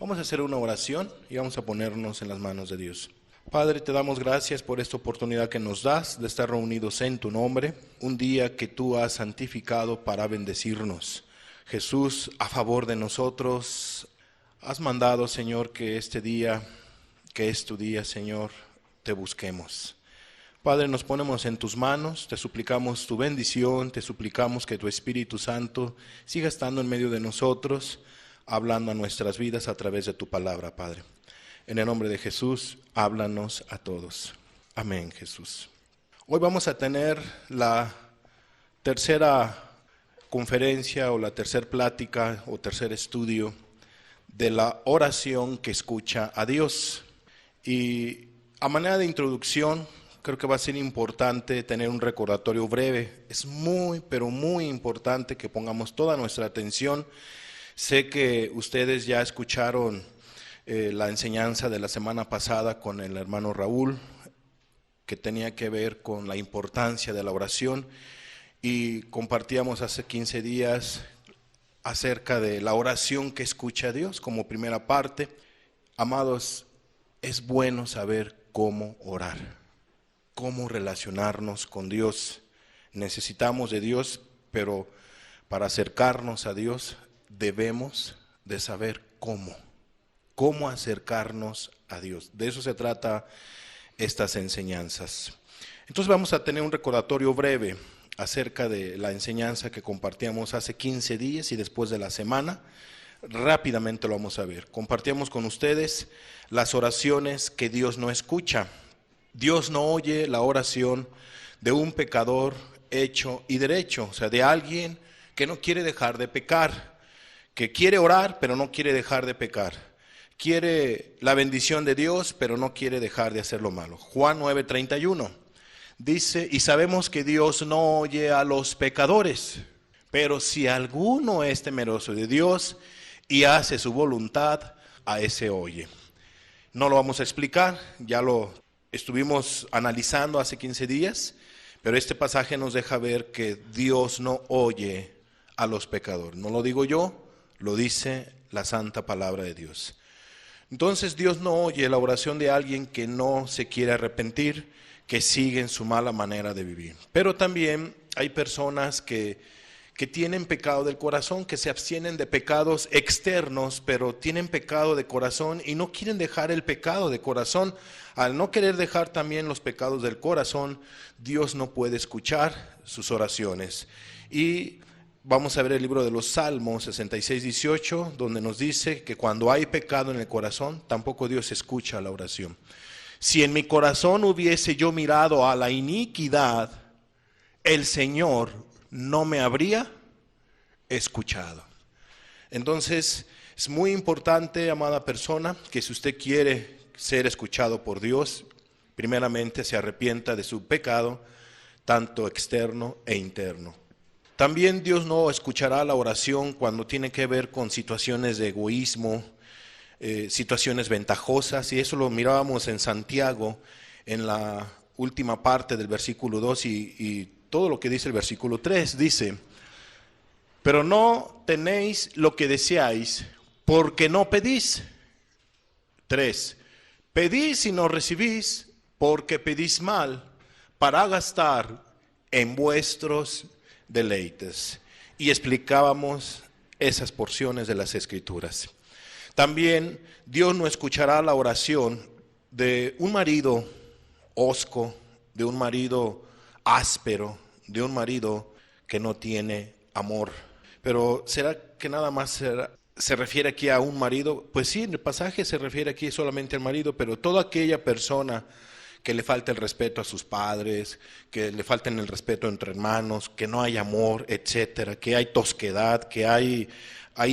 Vamos a hacer una oración y vamos a ponernos en las manos de Dios. Padre, te damos gracias por esta oportunidad que nos das de estar reunidos en tu nombre, un día que tú has santificado para bendecirnos. Jesús, a favor de nosotros, has mandado, Señor, que este día, que es tu día, Señor, te busquemos. Padre, nos ponemos en tus manos, te suplicamos tu bendición, te suplicamos que tu Espíritu Santo siga estando en medio de nosotros, hablando a nuestras vidas a través de tu palabra, Padre. En el nombre de Jesús, háblanos a todos. Amén, Jesús. Hoy vamos a tener la tercera conferencia o la tercera plática o tercer estudio de la oración que escucha a Dios. Y a manera de introducción, creo que va a ser importante tener un recordatorio breve. Es muy, pero muy importante que pongamos toda nuestra atención. Sé que ustedes ya escucharon la enseñanza de la semana pasada con el hermano Raúl, que tenía que ver con la importancia de la oración, y compartíamos hace 15 días acerca de la oración que escucha a Dios como primera parte. Amados, es bueno saber cómo orar, cómo relacionarnos con Dios. Necesitamos de Dios, pero para acercarnos a Dios debemos de saber cómo acercarnos a Dios. De eso se trata estas enseñanzas. Entonces vamos a tener un recordatorio breve acerca de la enseñanza que compartíamos hace 15 días y después de la semana. Rápidamente lo vamos a ver. Compartíamos con ustedes las oraciones que Dios no escucha. Dios no oye la oración de un pecador hecho y derecho, o sea, de alguien que no quiere dejar de pecar, que quiere orar pero no quiere dejar de pecar, quiere la bendición de Dios pero no quiere dejar de hacer lo malo. Juan 9:31 dice: y sabemos que Dios no oye a los pecadores, pero si alguno es temeroso de Dios y hace su voluntad, a ese oye. No lo vamos a explicar, ya lo estuvimos analizando hace 15 días, pero este pasaje nos deja ver que Dios no oye a los pecadores. No lo digo yo, lo dice la santa palabra de Dios. Entonces Dios no oye la oración de alguien que no se quiere arrepentir, que sigue en su mala manera de vivir. Pero también hay personas que tienen pecado del corazón, que se abstienen de pecados externos, pero tienen pecado de corazón y no quieren dejar el pecado de corazón. Al no querer dejar también los pecados del corazón, Dios no puede escuchar sus oraciones. Y vamos a ver el libro de los Salmos 66:18, donde nos dice que cuando hay pecado en el corazón, tampoco Dios escucha la oración. Si en mi corazón hubiese yo mirado a la iniquidad, el Señor no me habría escuchado. Entonces, es muy importante, amada persona, que si usted quiere ser escuchado por Dios, primeramente se arrepienta de su pecado, tanto externo e interno. También Dios no escuchará la oración cuando tiene que ver con situaciones de egoísmo, situaciones ventajosas, y eso lo mirábamos en Santiago, en la última parte del versículo 2 y todo lo que dice el versículo 3, dice: pero no tenéis lo que deseáis, porque no pedís. 3, pedís y no recibís, porque pedís mal, para gastar en vuestros deleites. Y explicábamos esas porciones de las Escrituras. También Dios no escuchará la oración de un marido hosco, de un marido áspero, de un marido que no tiene amor. Pero ¿será que nada más se refiere aquí a un marido? Pues sí, en el pasaje se refiere aquí solamente al marido, pero toda aquella persona que le falta el respeto a sus padres, que le falta el respeto entre hermanos, que no hay amor, etcétera, que hay tosquedad, que hay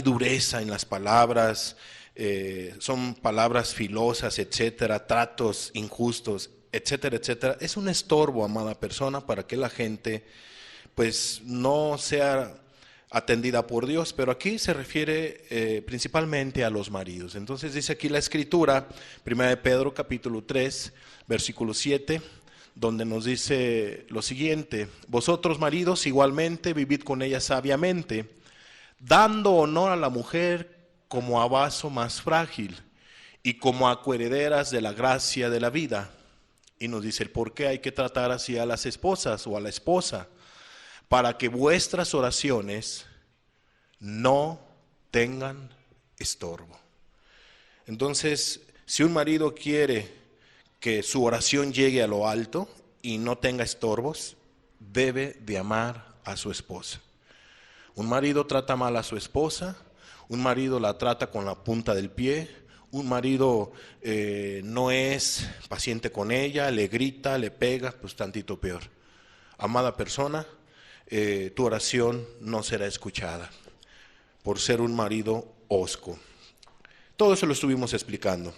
dureza en las palabras, son palabras filosas, etcétera, tratos injustos, etcétera, etcétera. Es un estorbo, amada persona, para que la gente pues no sea atendida por Dios, pero aquí se refiere principalmente a los maridos. Entonces dice aquí la Escritura, 1 Pedro capítulo 3, versículo 7, donde nos dice lo siguiente: vosotros maridos igualmente vivid con ella sabiamente, dando honor a la mujer como a vaso más frágil y como a coherederas de la gracia de la vida. Y nos dice, ¿por qué hay que tratar así a las esposas o a la esposa? Para que vuestras oraciones no tengan estorbo. Entonces, si un marido quiere que su oración llegue a lo alto y no tenga estorbos, debe de amar a su esposa. Un marido trata mal a su esposa, un marido la trata con la punta del pie, un marido no es paciente con ella, le grita, le pega, pues tantito peor. Amada persona, tu oración no será escuchada por ser un marido hosco. Todo eso lo estuvimos explicando.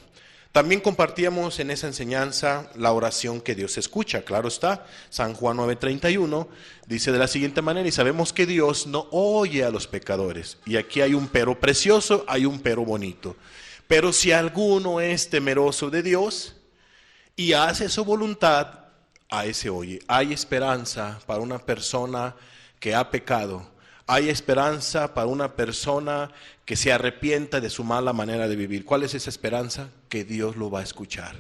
También compartíamos en esa enseñanza la oración que Dios escucha. Claro está, San Juan 9:31 dice de la siguiente manera, y sabemos que Dios no oye a los pecadores. Y aquí hay un pero precioso, hay un pero bonito. Pero si alguno es temeroso de Dios y hace su voluntad, a ese oye. Hay esperanza para una persona que ha pecado. Hay esperanza para una persona que se arrepienta de su mala manera de vivir. ¿Cuál es esa esperanza? Que Dios lo va a escuchar,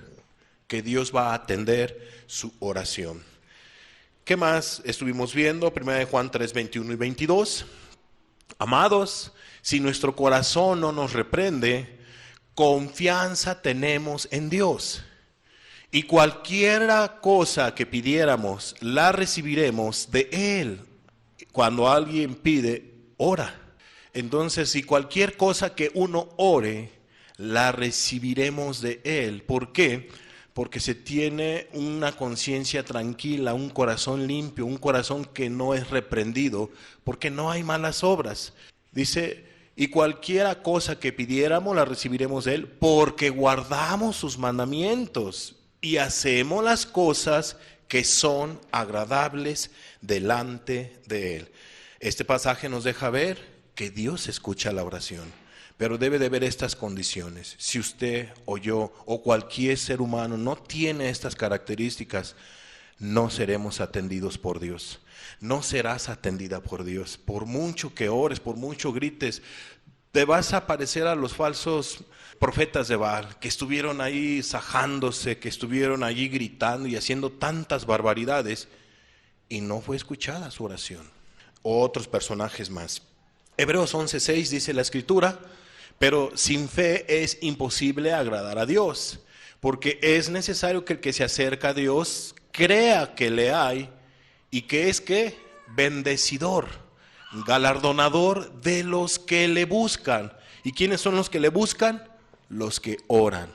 que Dios va a atender su oración. ¿Qué más estuvimos viendo? 1 Juan 3, 21 y 22. Amados, si nuestro corazón no nos reprende, confianza tenemos en Dios. Y cualquier cosa que pidiéramos, la recibiremos de Él. Cuando alguien pide, ora. Entonces, si cualquier cosa que uno ore, la recibiremos de Él. ¿Por qué? Porque se tiene una conciencia tranquila, un corazón limpio, un corazón que no es reprendido, porque no hay malas obras. Dice, y cualquier cosa que pidiéramos, la recibiremos de Él, porque guardamos sus mandamientos y hacemos las cosas que son agradables delante de Él. Este pasaje nos deja ver que Dios escucha la oración, pero debe de haber estas condiciones. Si usted o yo o cualquier ser humano no tiene estas características, no seremos atendidos por Dios. No serás atendida por Dios. Por mucho que ores, por mucho grites, te vas a parecer a los falsos profetas de Baal, que estuvieron ahí sajándose, que estuvieron allí gritando y haciendo tantas barbaridades, y no fue escuchada su oración. Otros personajes más. Hebreos 11:6 dice la Escritura, pero sin fe es imposible agradar a Dios, porque es necesario que el que se acerca a Dios crea que le hay y que es que bendecidor, galardonador de los que le buscan. ¿Y quiénes son los que le buscan? Los que oran,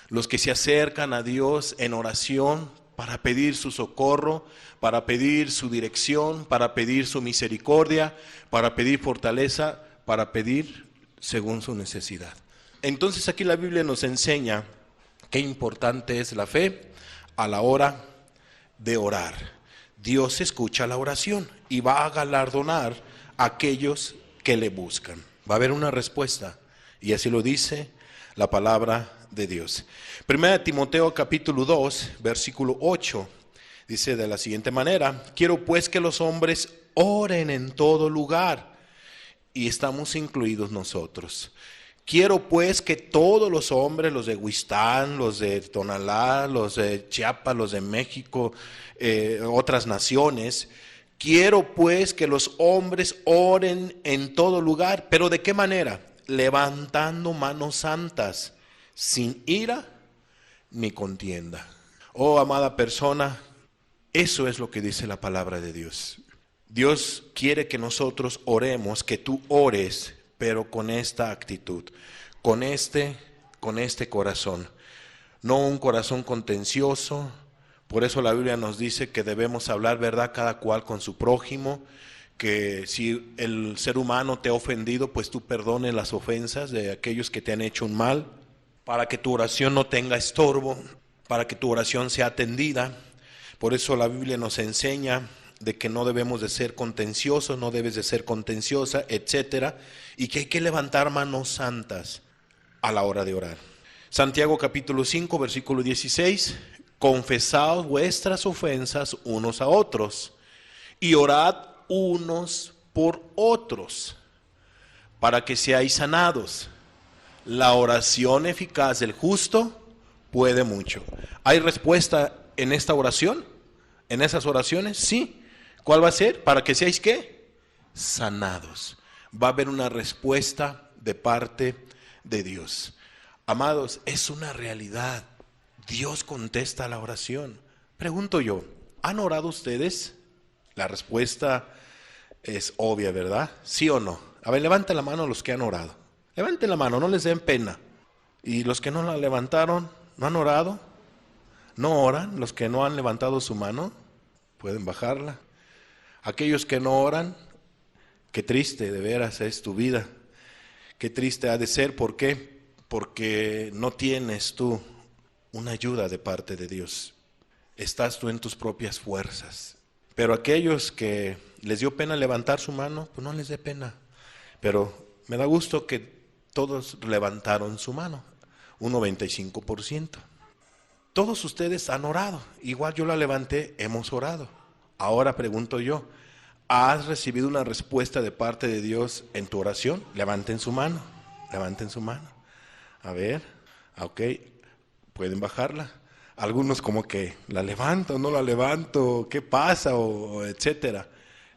los que se acercan a Dios en oración para pedir su socorro, para pedir su dirección, para pedir su misericordia, para pedir fortaleza, para pedir según su necesidad. Entonces aquí la Biblia nos enseña qué importante es la fe a la hora de orar. Dios escucha la oración y va a galardonar a aquellos que le buscan. Va a haber una respuesta, y así lo dice la palabra de Dios. 1 Timoteo capítulo 2, versículo 8, dice de la siguiente manera: quiero pues que los hombres oren en todo lugar, y estamos incluidos nosotros. Quiero pues que todos los hombres, los de Huistán, los de Tonalá, los de Chiapas, los de México, otras naciones, quiero pues que los hombres oren en todo lugar. ¿Pero de qué manera? Levantando manos santas, sin ira ni contienda. Oh, amada persona, eso es lo que dice la palabra de Dios. Dios quiere que nosotros oremos, que tú ores, pero con esta actitud, con este corazón, no un corazón contencioso. Por eso la Biblia nos dice que debemos hablar verdad cada cual con su prójimo, que si el ser humano te ha ofendido, pues tú perdones las ofensas de aquellos que te han hecho un mal, para que tu oración no tenga estorbo, para que tu oración sea atendida. Por eso la Biblia nos enseña de que no debemos de ser contenciosos, no debes de ser contenciosa, etcétera, y que hay que levantar manos santas a la hora de orar. Santiago capítulo 5, versículo 16, confesaos vuestras ofensas unos a otros y orad unos por otros para que seáis sanados. La oración eficaz del justo puede mucho. ¿Hay respuesta en esta oración? ¿En esas oraciones? Sí. ¿Cuál va a ser? Para que seáis ¿qué? Sanados. Va a haber una respuesta de parte de Dios. Amados, es una realidad. Dios contesta la oración. Pregunto yo, ¿han orado ustedes? La respuesta es obvia, ¿verdad? ¿Sí o no? A ver, levanten la mano los que han orado. Levanten la mano, no les den pena. Y los que no la levantaron, ¿no han orado? ¿No oran? Los que no han levantado su mano, pueden bajarla. Aquellos que no oran, qué triste de veras es tu vida. Qué triste ha de ser. ¿Por qué? Porque no tienes tú una ayuda de parte de Dios. Estás tú en tus propias fuerzas. Pero aquellos que les dio pena levantar su mano, pues no les dé pena. Pero me da gusto que todos levantaron su mano, un 95%. Todos ustedes han orado, igual yo la levanté, hemos orado. Ahora pregunto yo, ¿has recibido una respuesta de parte de Dios en tu oración? Levanten su mano, levanten su mano. A ver, ok, pueden bajarla. Algunos como que la levanto, no la levanto, ¿qué pasa? O etcétera.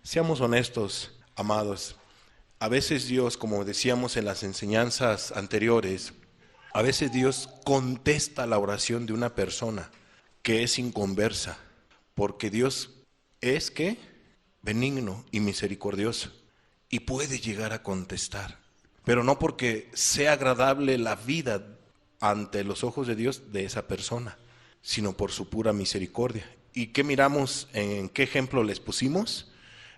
Seamos honestos, amados. A veces Dios, como decíamos en las enseñanzas anteriores, a veces Dios contesta la oración de una persona que es inconversa, porque Dios es ¿qué? Benigno y misericordioso y puede llegar a contestar, pero no porque sea agradable la vida ante los ojos de Dios de esa persona, sino por su pura misericordia. ¿Y qué miramos? ¿En qué ejemplo les pusimos?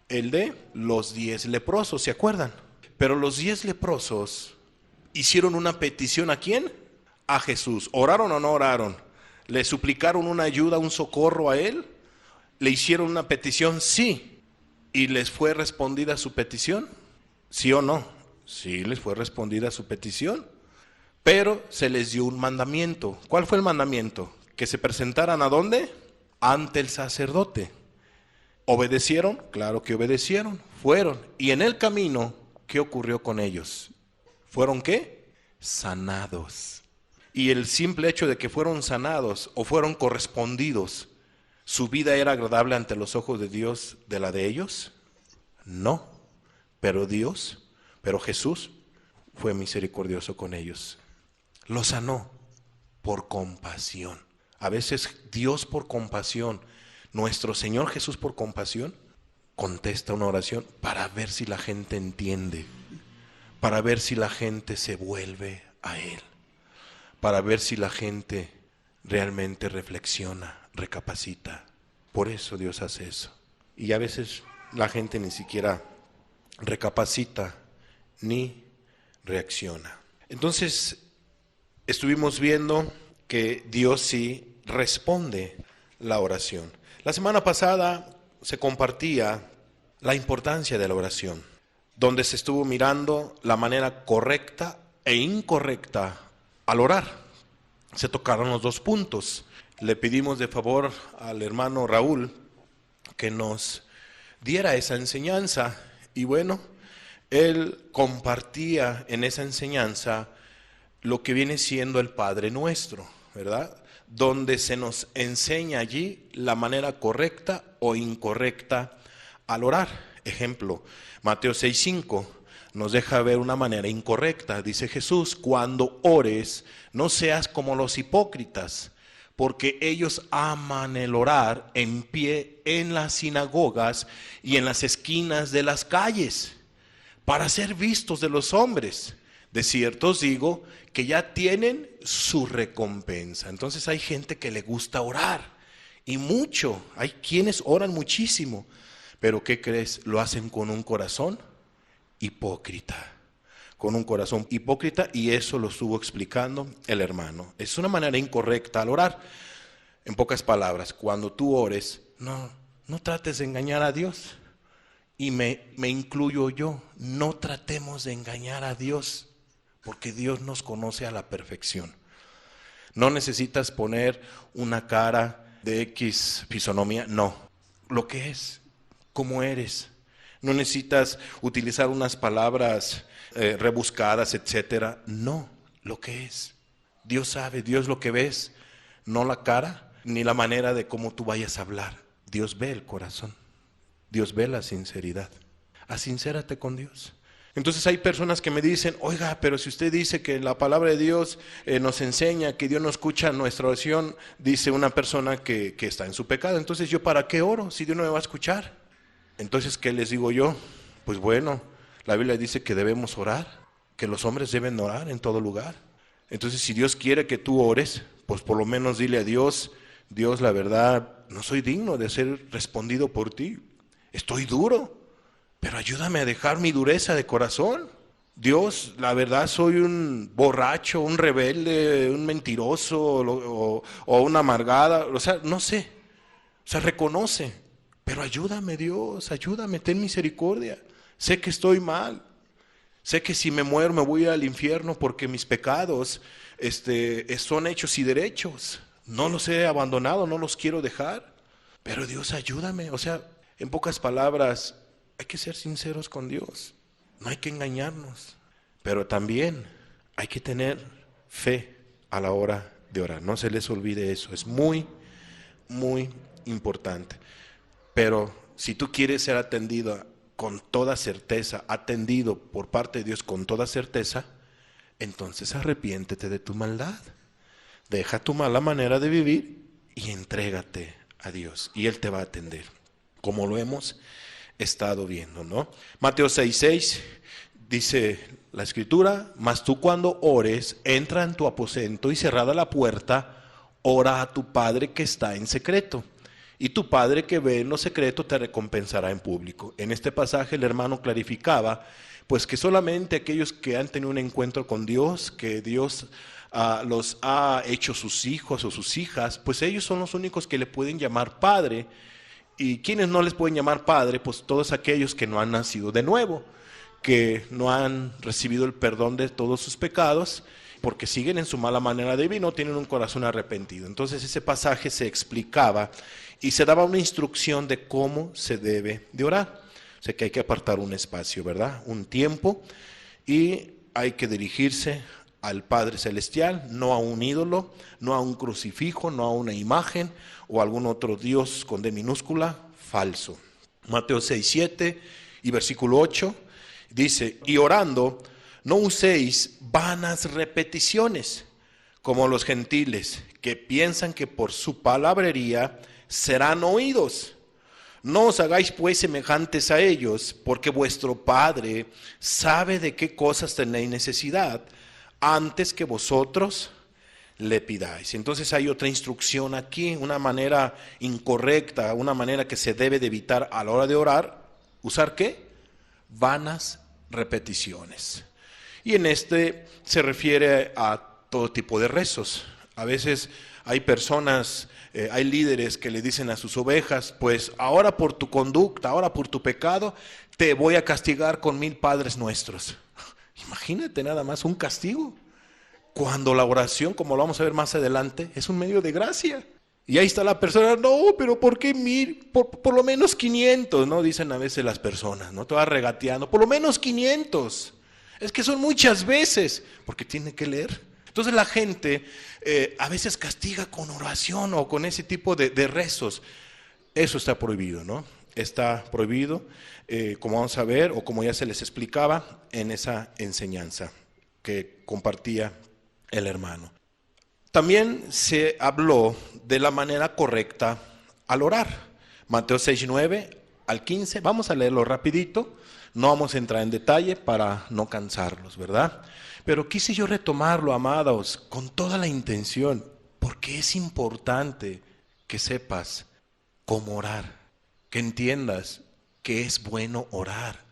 El de los 10 leprosos, ¿se acuerdan? Pero los 10 leprosos hicieron una petición ¿a quién? A Jesús. ¿Oraron o no oraron? ¿Le suplicaron una ayuda, un socorro a él? ¿Le hicieron una petición? Sí. ¿Y les fue respondida su petición? ¿Sí o no? Sí, les fue respondida su petición. Pero se les dio un mandamiento. ¿Cuál fue el mandamiento? Que se presentaran ¿a dónde? Ante el sacerdote. ¿Obedecieron? Claro que obedecieron. Fueron. Y en el camino, ¿qué ocurrió con ellos? ¿Fueron qué? Sanados. Y el simple hecho de que fueron sanados o fueron correspondidos, ¿su vida era agradable ante los ojos de Dios de la de ellos? No. Pero Jesús fue misericordioso con ellos. Los sanó por compasión. A veces Dios por compasión, nuestro Señor Jesús por compasión, contesta una oración para ver si la gente entiende, para ver si la gente se vuelve a Él, para ver si la gente realmente reflexiona, recapacita. Por eso Dios hace eso. Y a veces la gente ni siquiera recapacita ni reacciona. Entonces, estuvimos viendo que Dios sí responde la oración. La semana pasada se compartía la importancia de la oración, donde se estuvo mirando la manera correcta e incorrecta al orar. Se tocaron los dos puntos. Le pedimos de favor al hermano Raúl que nos diera esa enseñanza y bueno, él compartía en esa enseñanza lo que viene siendo el Padre Nuestro, ¿verdad? Donde se nos enseña allí la manera correcta o incorrecta al orar. Ejemplo, Mateo 6:5 nos deja ver una manera incorrecta. Dice Jesús, cuando ores, no seas como los hipócritas, porque ellos aman el orar en pie en las sinagogas y en las esquinas de las calles, para ser vistos de los hombres. De cierto os digo que ya tienen su recompensa. Entonces hay gente que le gusta orar y mucho. Hay quienes oran muchísimo, pero ¿qué crees? Lo hacen con un corazón hipócrita. Con un corazón hipócrita, y eso lo estuvo explicando el hermano. Es una manera incorrecta al orar. En pocas palabras, cuando tú ores, no trates de engañar a Dios. Y me incluyo yo, no tratemos de engañar a Dios, porque Dios nos conoce a la perfección. No necesitas poner una cara de X fisonomía, no. Lo que es, como eres. No necesitas utilizar unas palabras rebuscadas, etcétera. No, lo que es. Dios sabe, Dios lo que ves, no la cara, ni la manera de cómo tú vayas a hablar. Dios ve el corazón, Dios ve la sinceridad. Asincérate con Dios. Entonces hay personas que me dicen, oiga, pero si usted dice que la palabra de Dios nos enseña que Dios no escucha nuestra oración, dice una persona que está en su pecado, entonces yo ¿para qué oro si Dios no me va a escuchar? Entonces, ¿qué les digo yo? Pues bueno, la Biblia dice que debemos orar, que los hombres deben orar en todo lugar. Entonces, si Dios quiere que tú ores, pues por lo menos dile a Dios, Dios, la verdad, no soy digno de ser respondido por ti, estoy duro. Pero ayúdame a dejar mi dureza de corazón. Dios, la verdad soy un borracho, un rebelde, un mentiroso o una amargada. O sea, no sé. O sea, reconoce. Pero ayúdame Dios, ayúdame, ten misericordia. Sé que estoy mal. Sé que si me muero me voy al infierno porque mis pecados son hechos y derechos. No los he abandonado, no los quiero dejar. Pero Dios, ayúdame. O sea, en pocas palabras, hay que ser sinceros con Dios, no hay que engañarnos, pero también hay que tener fe a la hora de orar, no se les olvide eso, es muy, muy importante. Pero si tú quieres ser atendido con toda certeza, atendido por parte de Dios con toda certeza, entonces arrepiéntete de tu maldad, deja tu mala manera de vivir y entrégate a Dios y Él te va a atender, como lo hemos estado viendo, ¿no? Mateo 6:6 dice la escritura, mas tú cuando ores, entra en tu aposento y cerrada la puerta, ora a tu Padre que está en secreto, y tu Padre que ve en lo secreto te recompensará en público. En este pasaje el hermano clarificaba, pues que solamente aquellos que han tenido un encuentro con Dios, que Dios los ha hecho sus hijos o sus hijas, pues ellos son los únicos que le pueden llamar Padre. Y quienes no les pueden llamar Padre, pues todos aquellos que no han nacido de nuevo, que no han recibido el perdón de todos sus pecados, porque siguen en su mala manera de vivir, no tienen un corazón arrepentido. Entonces ese pasaje se explicaba y se daba una instrucción de cómo se debe de orar. O sea que hay que apartar un espacio, ¿verdad? Un tiempo, y hay que dirigirse al Padre Celestial, no a un ídolo, no a un crucifijo, no a una imagen o algún otro Dios con D minúscula, falso. Mateo 6:7 y versículo 8 dice, y orando, no uséis vanas repeticiones, como los gentiles, que piensan que por su palabrería serán oídos. No os hagáis pues semejantes a ellos, porque vuestro Padre sabe de qué cosas tenéis necesidad, antes que vosotros le pidáis. Entonces hay otra instrucción aquí, una manera incorrecta, una manera que se debe de evitar a la hora de orar. ¿Usar qué? Vanas repeticiones. Y en se refiere a todo tipo de rezos. A veces hay personas, hay líderes que le dicen a sus ovejas, pues ahora por tu conducta, ahora por tu pecado, te voy a castigar con 1000 Padres Nuestros. Imagínate nada más un castigo, cuando la oración, como lo vamos a ver más adelante, es un medio de gracia. Y ahí está la persona, no, pero ¿por qué 1000? Por lo menos 500, ¿no? Dicen a veces las personas, ¿no? Te vas regateando, por lo menos 500. Es que son muchas veces, porque tiene que leer. Entonces la gente a veces castiga con oración o con ese tipo de rezos. Eso está prohibido, ¿no? Está prohibido, como vamos a ver, o como ya se les explicaba en esa enseñanza que compartía el hermano. También se habló de la manera correcta al orar. Mateo 6:9 al 15, vamos a leerlo rapidito, no vamos a entrar en detalle para no cansarlos, ¿verdad? Pero quise yo retomarlo, amados, con toda la intención, porque es importante que sepas cómo orar, que entiendas que es bueno orar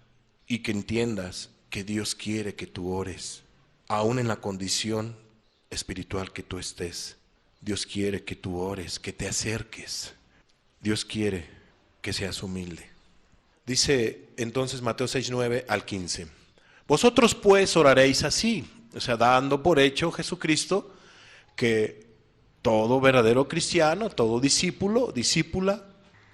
y que entiendas que Dios quiere que tú ores, aún en la condición espiritual que tú estés. Dios quiere que tú ores, que te acerques. Dios quiere que seas humilde. Dice entonces Mateo 6:9 al 15. Vosotros pues oraréis así, o sea, dando por hecho Jesucristo que todo verdadero cristiano, todo discípulo, discípula,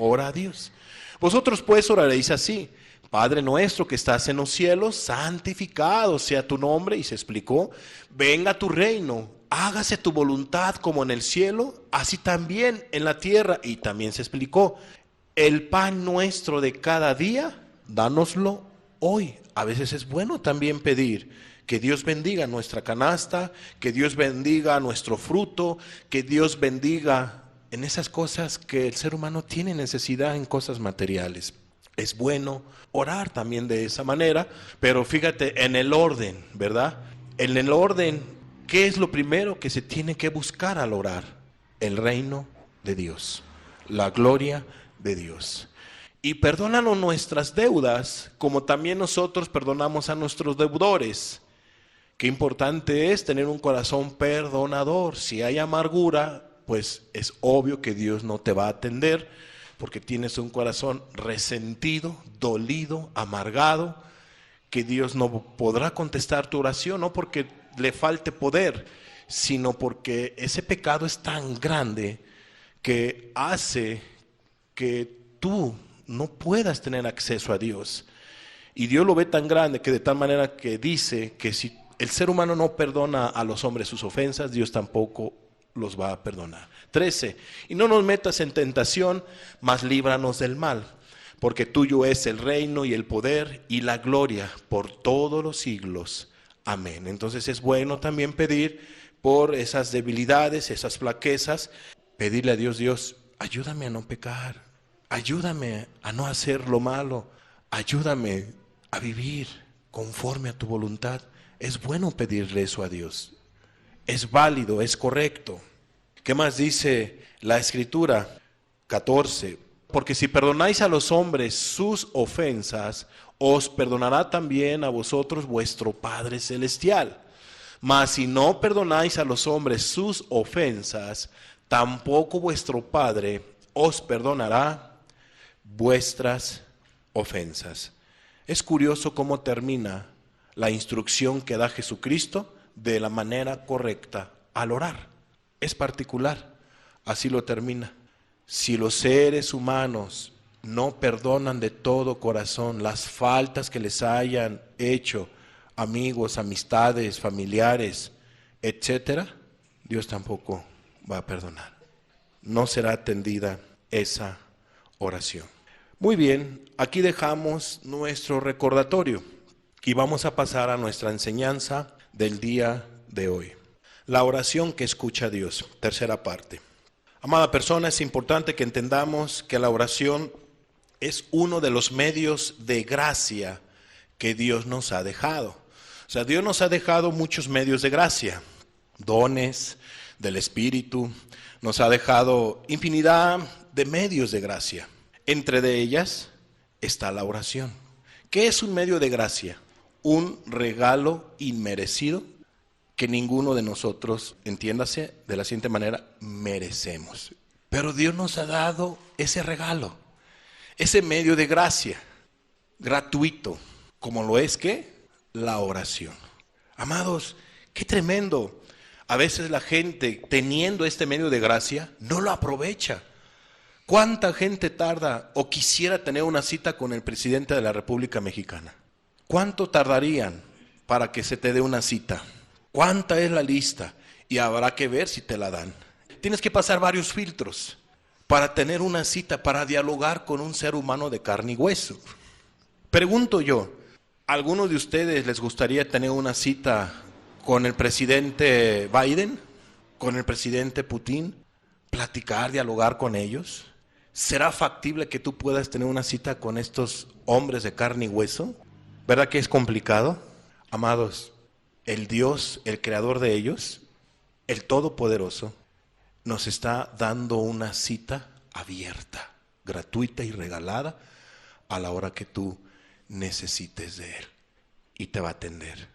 ora a Dios. Vosotros pues oraréis así: Padre nuestro que estás en los cielos, santificado sea tu nombre. Y se explicó: venga tu reino, hágase tu voluntad como en el cielo, así también en la tierra. Y también se explicó: el pan nuestro de cada día, dánoslo hoy. A veces es bueno también pedir que Dios bendiga nuestra canasta, que Dios bendiga nuestro fruto, que Dios bendiga en esas cosas que el ser humano tiene necesidad, en cosas materiales. Es bueno orar también de esa manera, pero fíjate en el orden, ¿verdad? En el orden, ¿qué es lo primero que se tiene que buscar al orar? El reino de Dios, la gloria de Dios. Y perdónanos nuestras deudas, como también nosotros perdonamos a nuestros deudores. Qué importante es tener un corazón perdonador. Si hay amargura, pues es obvio que Dios no te va a atender, porque tienes un corazón resentido, dolido, amargado, que Dios no podrá contestar tu oración, no porque le falte poder, sino porque ese pecado es tan grande que hace que tú no puedas tener acceso a Dios. Y Dios lo ve tan grande que de tal manera que dice que si el ser humano no perdona a los hombres sus ofensas, Dios tampoco los va a perdonar. 13. Y no nos metas en tentación, mas líbranos del mal, porque tuyo es el reino y el poder y la gloria por todos los siglos. Amén. Entonces es bueno también pedir por esas debilidades, esas flaquezas, pedirle a Dios: Dios, ayúdame a no pecar, ayúdame a no hacer lo malo, ayúdame a vivir conforme a tu voluntad. Es bueno pedirle eso a Dios. Es válido, es correcto. ¿Qué más dice la Escritura? 14. Porque si perdonáis a los hombres sus ofensas, os perdonará también a vosotros vuestro Padre Celestial. Mas si no perdonáis a los hombres sus ofensas, tampoco vuestro Padre os perdonará vuestras ofensas. Es curioso cómo termina la instrucción que da Jesucristo de la manera correcta al orar. Es particular, así lo termina. Si los seres humanos no perdonan de todo corazón las faltas que les hayan hecho amigos, amistades, familiares, etcétera, Dios tampoco va a perdonar. No será atendida esa oración. Muy bien, aquí dejamos nuestro recordatorio y vamos a pasar a nuestra enseñanza del día de hoy. La oración que escucha Dios, tercera parte. Amada persona, es importante que entendamos que la oración es uno de los medios de gracia que Dios nos ha dejado. O sea, Dios nos ha dejado muchos medios de gracia, dones del Espíritu, nos ha dejado infinidad de medios de gracia. Entre de ellas está la oración. ¿Qué es un medio de gracia? Un regalo inmerecido que ninguno de nosotros, entiéndase de la siguiente manera, merecemos. Pero Dios nos ha dado ese regalo, ese medio de gracia, gratuito, como lo es ¿qué? La oración. Amados, qué tremendo. A veces la gente, teniendo este medio de gracia, no lo aprovecha. ¿Cuánta gente tarda o quisiera tener una cita con el presidente de la República Mexicana? ¿Cuánto tardarían para que se te dé una cita? ¿Cuánta es la lista? Y habrá que ver si te la dan. Tienes que pasar varios filtros para tener una cita, para dialogar con un ser humano de carne y hueso. Pregunto yo, ¿a algunos de ustedes les gustaría tener una cita con el presidente Biden? ¿Con el presidente Putin? ¿Platicar, dialogar con ellos? ¿Será factible que tú puedas tener una cita con estos hombres de carne y hueso? ¿Verdad que es complicado? Amados, el Dios, el creador de ellos, el Todopoderoso, nos está dando una cita abierta, gratuita y regalada a la hora que tú necesites de Él. Y te va a atender.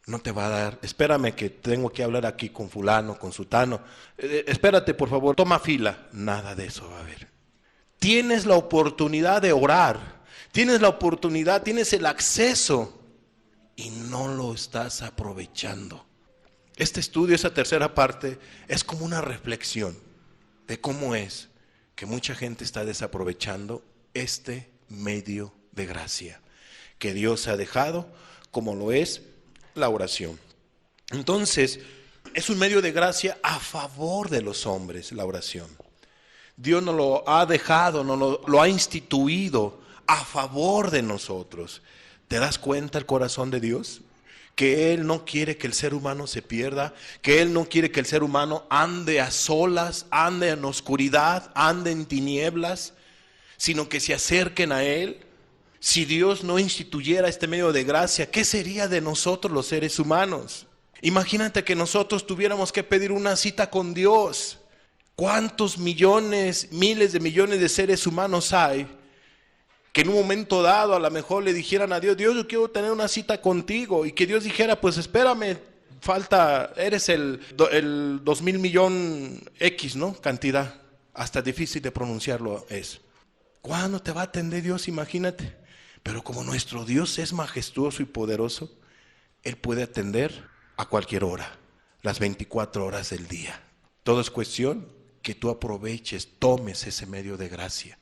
No te va a dar, espérame que tengo que hablar aquí con fulano, con sutano. Espérate por favor, toma fila. Nada de eso va a haber. Tienes la oportunidad de orar. Tienes la oportunidad, tienes el acceso y no lo estás aprovechando. Este estudio, esa tercera parte, es como una reflexión de cómo es que mucha gente está desaprovechando este medio de gracia que Dios ha dejado, como lo es la oración. Entonces, es un medio de gracia a favor de los hombres, la oración. Dios nos lo ha dejado, lo ha instituido a favor de nosotros. ¿Te das cuenta el corazón de Dios? Que Él no quiere que el ser humano se pierda, que Él no quiere que el ser humano ande a solas, ande en oscuridad, ande en tinieblas, sino que se acerquen a Él. Si Dios no instituyera este medio de gracia, ¿qué sería de nosotros los seres humanos? Imagínate que nosotros tuviéramos que pedir una cita con Dios. ¿Cuántos millones, miles de millones de seres humanos hay que en un momento dado a lo mejor le dijeran a Dios, Dios, yo quiero tener una cita contigo? Y que Dios dijera, pues espérame, falta, eres el 2000 millón X, ¿no? Cantidad, hasta difícil de pronunciarlo es. ¿Cuándo te va a atender Dios? Imagínate. Pero como nuestro Dios es majestuoso y poderoso, Él puede atender a cualquier hora, las 24 horas del día. Todo es cuestión que tú aproveches, tomes ese medio de gracia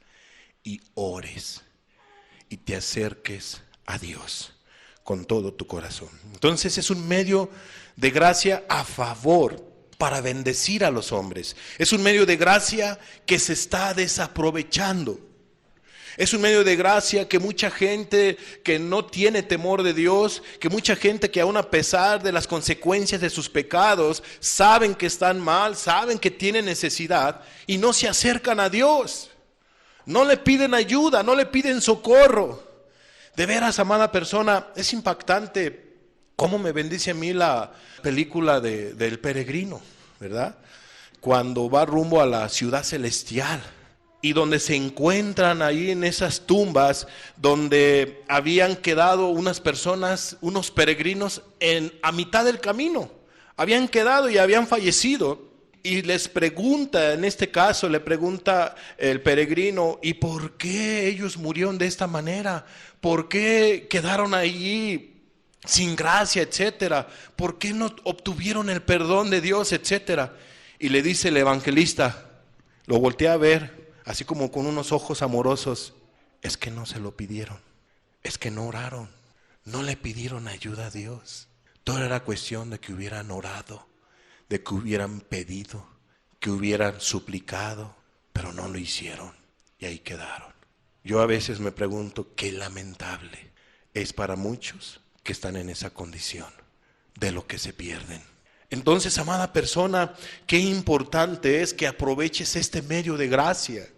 y ores y te acerques a Dios con todo tu corazón. Entonces es un medio de gracia a favor para bendecir a los hombres. Es un medio de gracia que se está desaprovechando. Es un medio de gracia que mucha gente que no tiene temor de Dios, que mucha gente que aún a pesar de las consecuencias de sus pecados, saben que están mal, saben que tienen necesidad y no se acercan a Dios. No le piden ayuda, no le piden socorro. De veras, amada persona, es impactante cómo me bendice a mí la película del peregrino, ¿verdad? Cuando va rumbo a la ciudad celestial. Y donde se encuentran ahí en esas tumbas donde habían quedado unas personas, unos peregrinos a mitad del camino. Habían quedado y habían fallecido. Y les pregunta, en este caso le pregunta el peregrino, ¿y por qué ellos murieron de esta manera? ¿Por qué quedaron allí sin gracia, etcétera? ¿Por qué no obtuvieron el perdón de Dios, etcétera? Y le dice el evangelista, lo voltea a ver, así como con unos ojos amorosos, es que no se lo pidieron, es que no oraron, no le pidieron ayuda a Dios. Todo era cuestión de que hubieran orado, de que hubieran pedido, que hubieran suplicado, pero no lo hicieron y ahí quedaron. Yo a veces me pregunto qué lamentable es para muchos que están en esa condición, de lo que se pierden. Entonces, amada persona, qué importante es que aproveches este medio de gracia.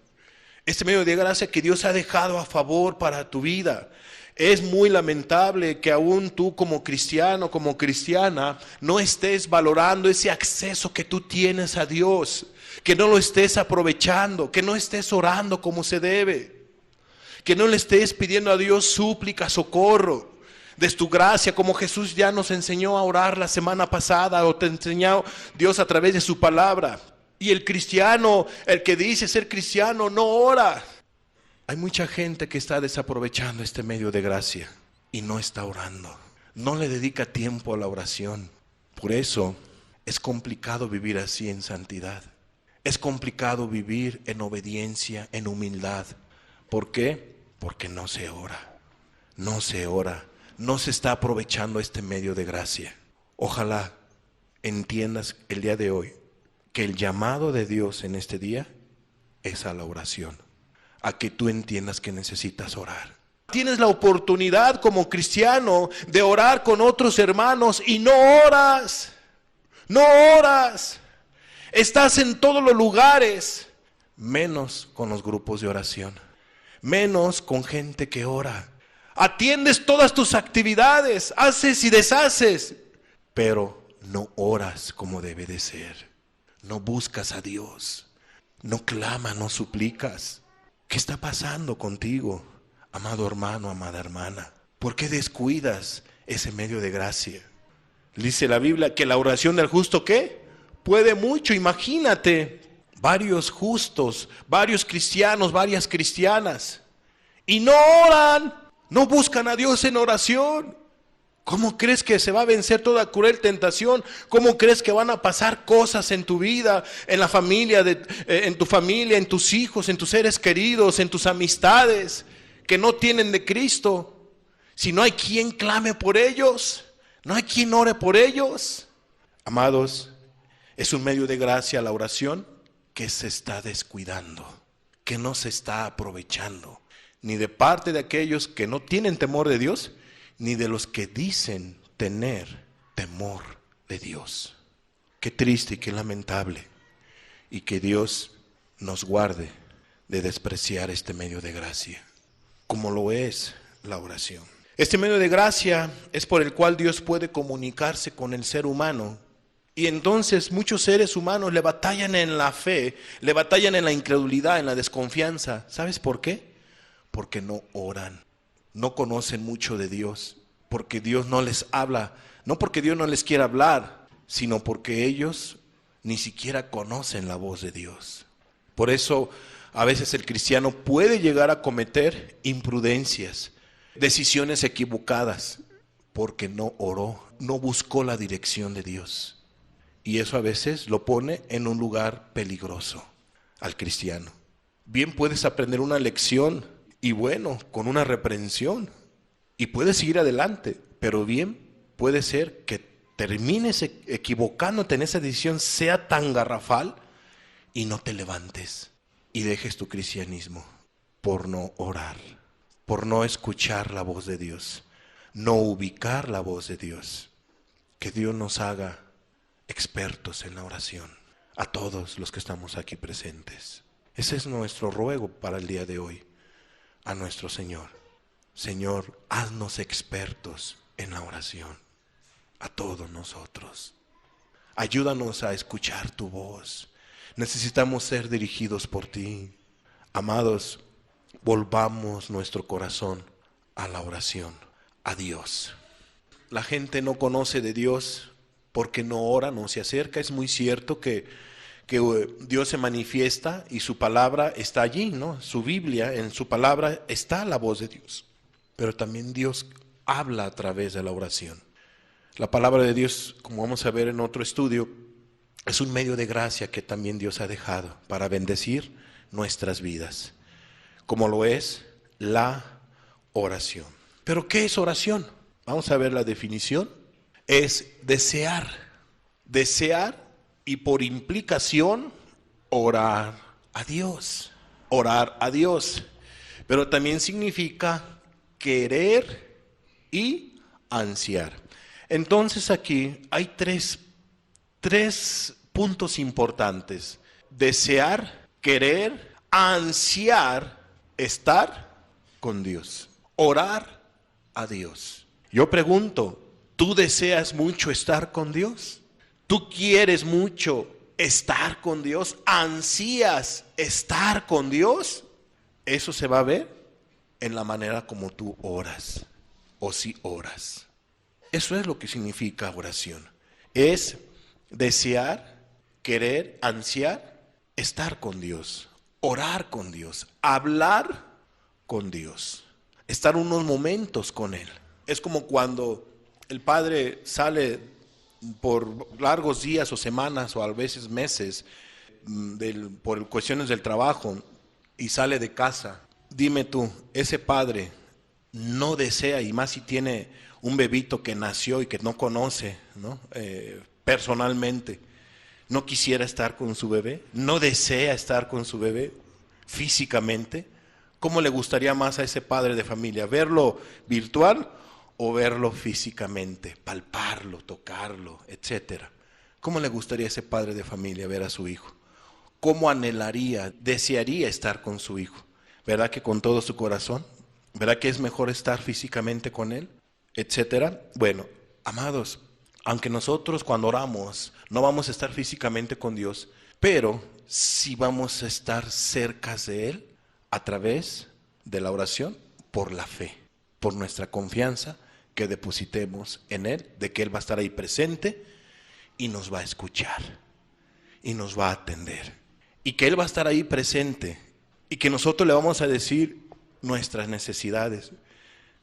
Este medio de gracia que Dios ha dejado a favor para tu vida. Es muy lamentable que aún tú como cristiano, como cristiana, no estés valorando ese acceso que tú tienes a Dios, que no lo estés aprovechando, que no estés orando como se debe, que no le estés pidiendo a Dios súplica, socorro, de tu gracia, como Jesús ya nos enseñó a orar la semana pasada, o te enseñó Dios a través de su palabra. Y el cristiano, el que dice ser cristiano, no ora. Hay mucha gente que está desaprovechando este medio de gracia y no está orando. No le dedica tiempo a la oración. Por eso es complicado vivir así en santidad. Es complicado vivir en obediencia, en humildad. ¿Por qué? Porque no se ora. No se ora. No se está aprovechando este medio de gracia. Ojalá entiendas el día de hoy que el llamado de Dios en este día es a la oración, a que tú entiendas que necesitas orar. Tienes la oportunidad como cristiano de orar con otros hermanos y no oras, no oras. Estás en todos los lugares, menos con los grupos de oración, menos con gente que ora. Atiendes todas tus actividades, haces y deshaces, pero no oras como debe de ser. No buscas a Dios, no clamas, no suplicas. ¿Qué está pasando contigo, amado hermano, amada hermana? ¿Por qué descuidas ese medio de gracia? Dice la Biblia que la oración del justo, ¿qué? Puede mucho. Imagínate, varios justos, varios cristianos, varias cristianas, y no oran, no buscan a Dios en oración. ¿Cómo crees que se va a vencer toda cruel tentación? ¿Cómo crees que van a pasar cosas en tu vida, en la familia, en tu familia, en tus hijos, en tus seres queridos, en tus amistades que no tienen de Cristo? Si no hay quien clame por ellos, no hay quien ore por ellos. Amados, es un medio de gracia la oración que se está descuidando, que no se está aprovechando, ni de parte de aquellos que no tienen temor de Dios, ni de los que dicen tener temor de Dios. Qué triste y qué lamentable. Y que Dios nos guarde de despreciar este medio de gracia, como lo es la oración. Este medio de gracia es por el cual Dios puede comunicarse con el ser humano. Y entonces muchos seres humanos le batallan en la fe, le batallan en la incredulidad, en la desconfianza. ¿Sabes por qué? Porque no oran. No conocen mucho de Dios, porque Dios no les habla, no porque Dios no les quiera hablar, sino porque ellos ni siquiera conocen la voz de Dios. Por eso a veces el cristiano puede llegar a cometer imprudencias, decisiones equivocadas, porque no oró, no buscó la dirección de Dios. Y eso a veces lo pone en un lugar peligroso al cristiano. Bien puedes aprender una lección y bueno, con una reprensión, y puedes seguir adelante, pero bien puede ser que termines equivocándote en esa decisión, sea tan garrafal, y no te levantes y dejes tu cristianismo por no orar, por no escuchar la voz de Dios, no ubicar la voz de Dios. Que Dios nos haga expertos en la oración, a todos los que estamos aquí presentes. Ese es nuestro ruego para el día de hoy. A nuestro Señor: Señor, haznos expertos en la oración, a todos nosotros. Ayúdanos a escuchar tu voz. Necesitamos ser dirigidos por ti. Amados, volvamos nuestro corazón a la oración, a Dios. La gente no conoce de Dios porque no ora, no se acerca. Es muy cierto que Dios se manifiesta y su palabra está allí, ¿no? Su Biblia, en su palabra está la voz de Dios. Pero también Dios habla a través de la oración. La palabra de Dios, como vamos a ver en otro estudio, es un medio de gracia que también Dios ha dejado para bendecir nuestras vidas, como lo es la oración. ¿Pero qué es oración? Vamos a ver la definición. Es desear, desear, y por implicación, orar a Dios. Orar a Dios. Pero también significa querer y ansiar. Entonces aquí hay tres puntos importantes: desear, querer, ansiar, estar con Dios, orar a Dios. Yo pregunto, ¿tú deseas mucho estar con Dios? ¿Tú quieres mucho estar con Dios? ¿Ansías estar con Dios? Eso se va a ver en la manera como tú oras, o si oras. Eso es lo que significa oración. Es desear, querer, ansiar, estar con Dios, orar con Dios, hablar con Dios, estar unos momentos con Él. Es como cuando el padre sale por largos días o semanas o a veces meses por cuestiones del trabajo y sale de casa. Dime tú, ese padre no desea, y más si tiene un bebito que nació y que no conoce, ¿no? Personalmente, no quisiera estar con su bebé, no desea estar con su bebé físicamente. ¿Cómo le gustaría más a ese padre de familia? ¿Verlo virtual o verlo físicamente? Palparlo, tocarlo, etcétera. ¿Cómo le gustaría a ese padre de familia ver a su hijo? ¿Cómo anhelaría, desearía estar con su hijo? ¿Verdad que con todo su corazón? ¿Verdad que es mejor estar físicamente con él? Etcétera. Bueno, amados, aunque nosotros cuando oramos no vamos a estar físicamente con Dios, pero sí vamos a estar cerca de Él a través de la oración, por la fe, por nuestra confianza que depositemos en Él, de que Él va a estar ahí presente y nos va a escuchar y nos va a atender, y que Él va a estar ahí presente y que nosotros le vamos a decir nuestras necesidades.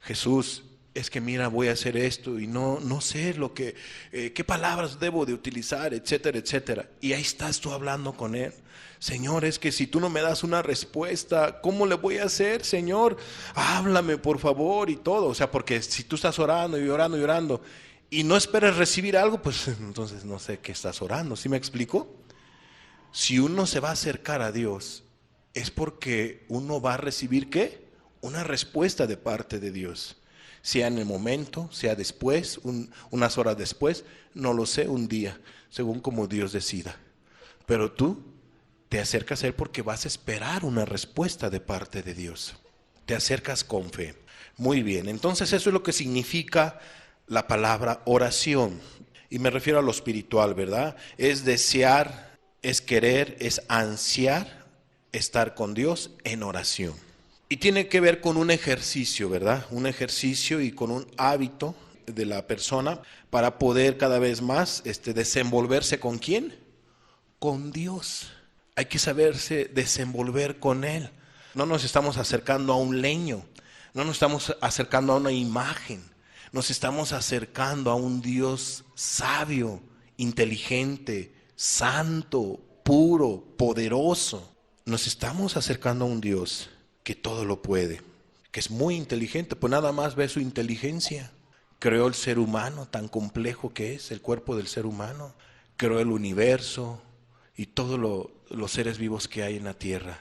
Jesús, es que mira, voy a hacer esto y no sé qué palabras debo de utilizar, etcétera, etcétera. Y ahí estás tú hablando con Él. Señor, es que si tú no me das una respuesta, ¿cómo le voy a hacer, Señor? Háblame, por favor, y todo. O sea, porque si tú estás orando y orando y orando y no esperas recibir algo, pues entonces no sé qué estás orando. ¿Sí me explico? Si uno se va a acercar a Dios, es porque uno va a recibir ¿qué? Una respuesta de parte de Dios. Sea en el momento, sea después, unas horas después, no lo sé, un día, según como Dios decida. Pero tú te acercas a Él porque vas a esperar una respuesta de parte de Dios. Te acercas con fe. Muy bien, entonces eso es lo que significa la palabra oración. Y me refiero a lo espiritual, ¿verdad? Es desear, es querer, es ansiar estar con Dios en oración. Y tiene que ver con un ejercicio, ¿verdad? Un ejercicio y con un hábito de la persona para poder cada vez más desenvolverse ¿con quién? Con Dios. Hay que saberse desenvolver con Él. No nos estamos acercando a un leño, no nos estamos acercando a una imagen, nos estamos acercando a un Dios sabio, inteligente, santo, puro, poderoso. Nos estamos acercando a un Dios que todo lo puede, que es muy inteligente, pues nada más ve su inteligencia. Creó el ser humano tan complejo que es, el cuerpo del ser humano. Creó el universo y todos los seres vivos que hay en la tierra.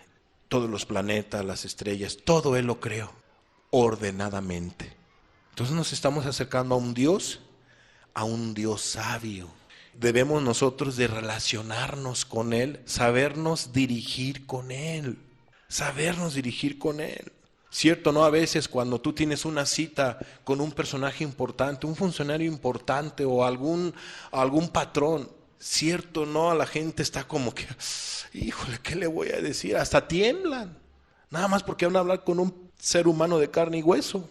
Todos los planetas, las estrellas, todo Él lo creó ordenadamente. Entonces nos estamos acercando a un Dios sabio. Debemos nosotros de relacionarnos con Él, sabernos dirigir con Él. Sabernos dirigir con Él. Cierto, ¿no? A veces cuando tú tienes una cita con un personaje importante, un funcionario importante o algún patrón, cierto, ¿no? La gente está como que, híjole, ¿qué le voy a decir? Hasta tiemblan. Nada más porque van a hablar con un ser humano de carne y hueso.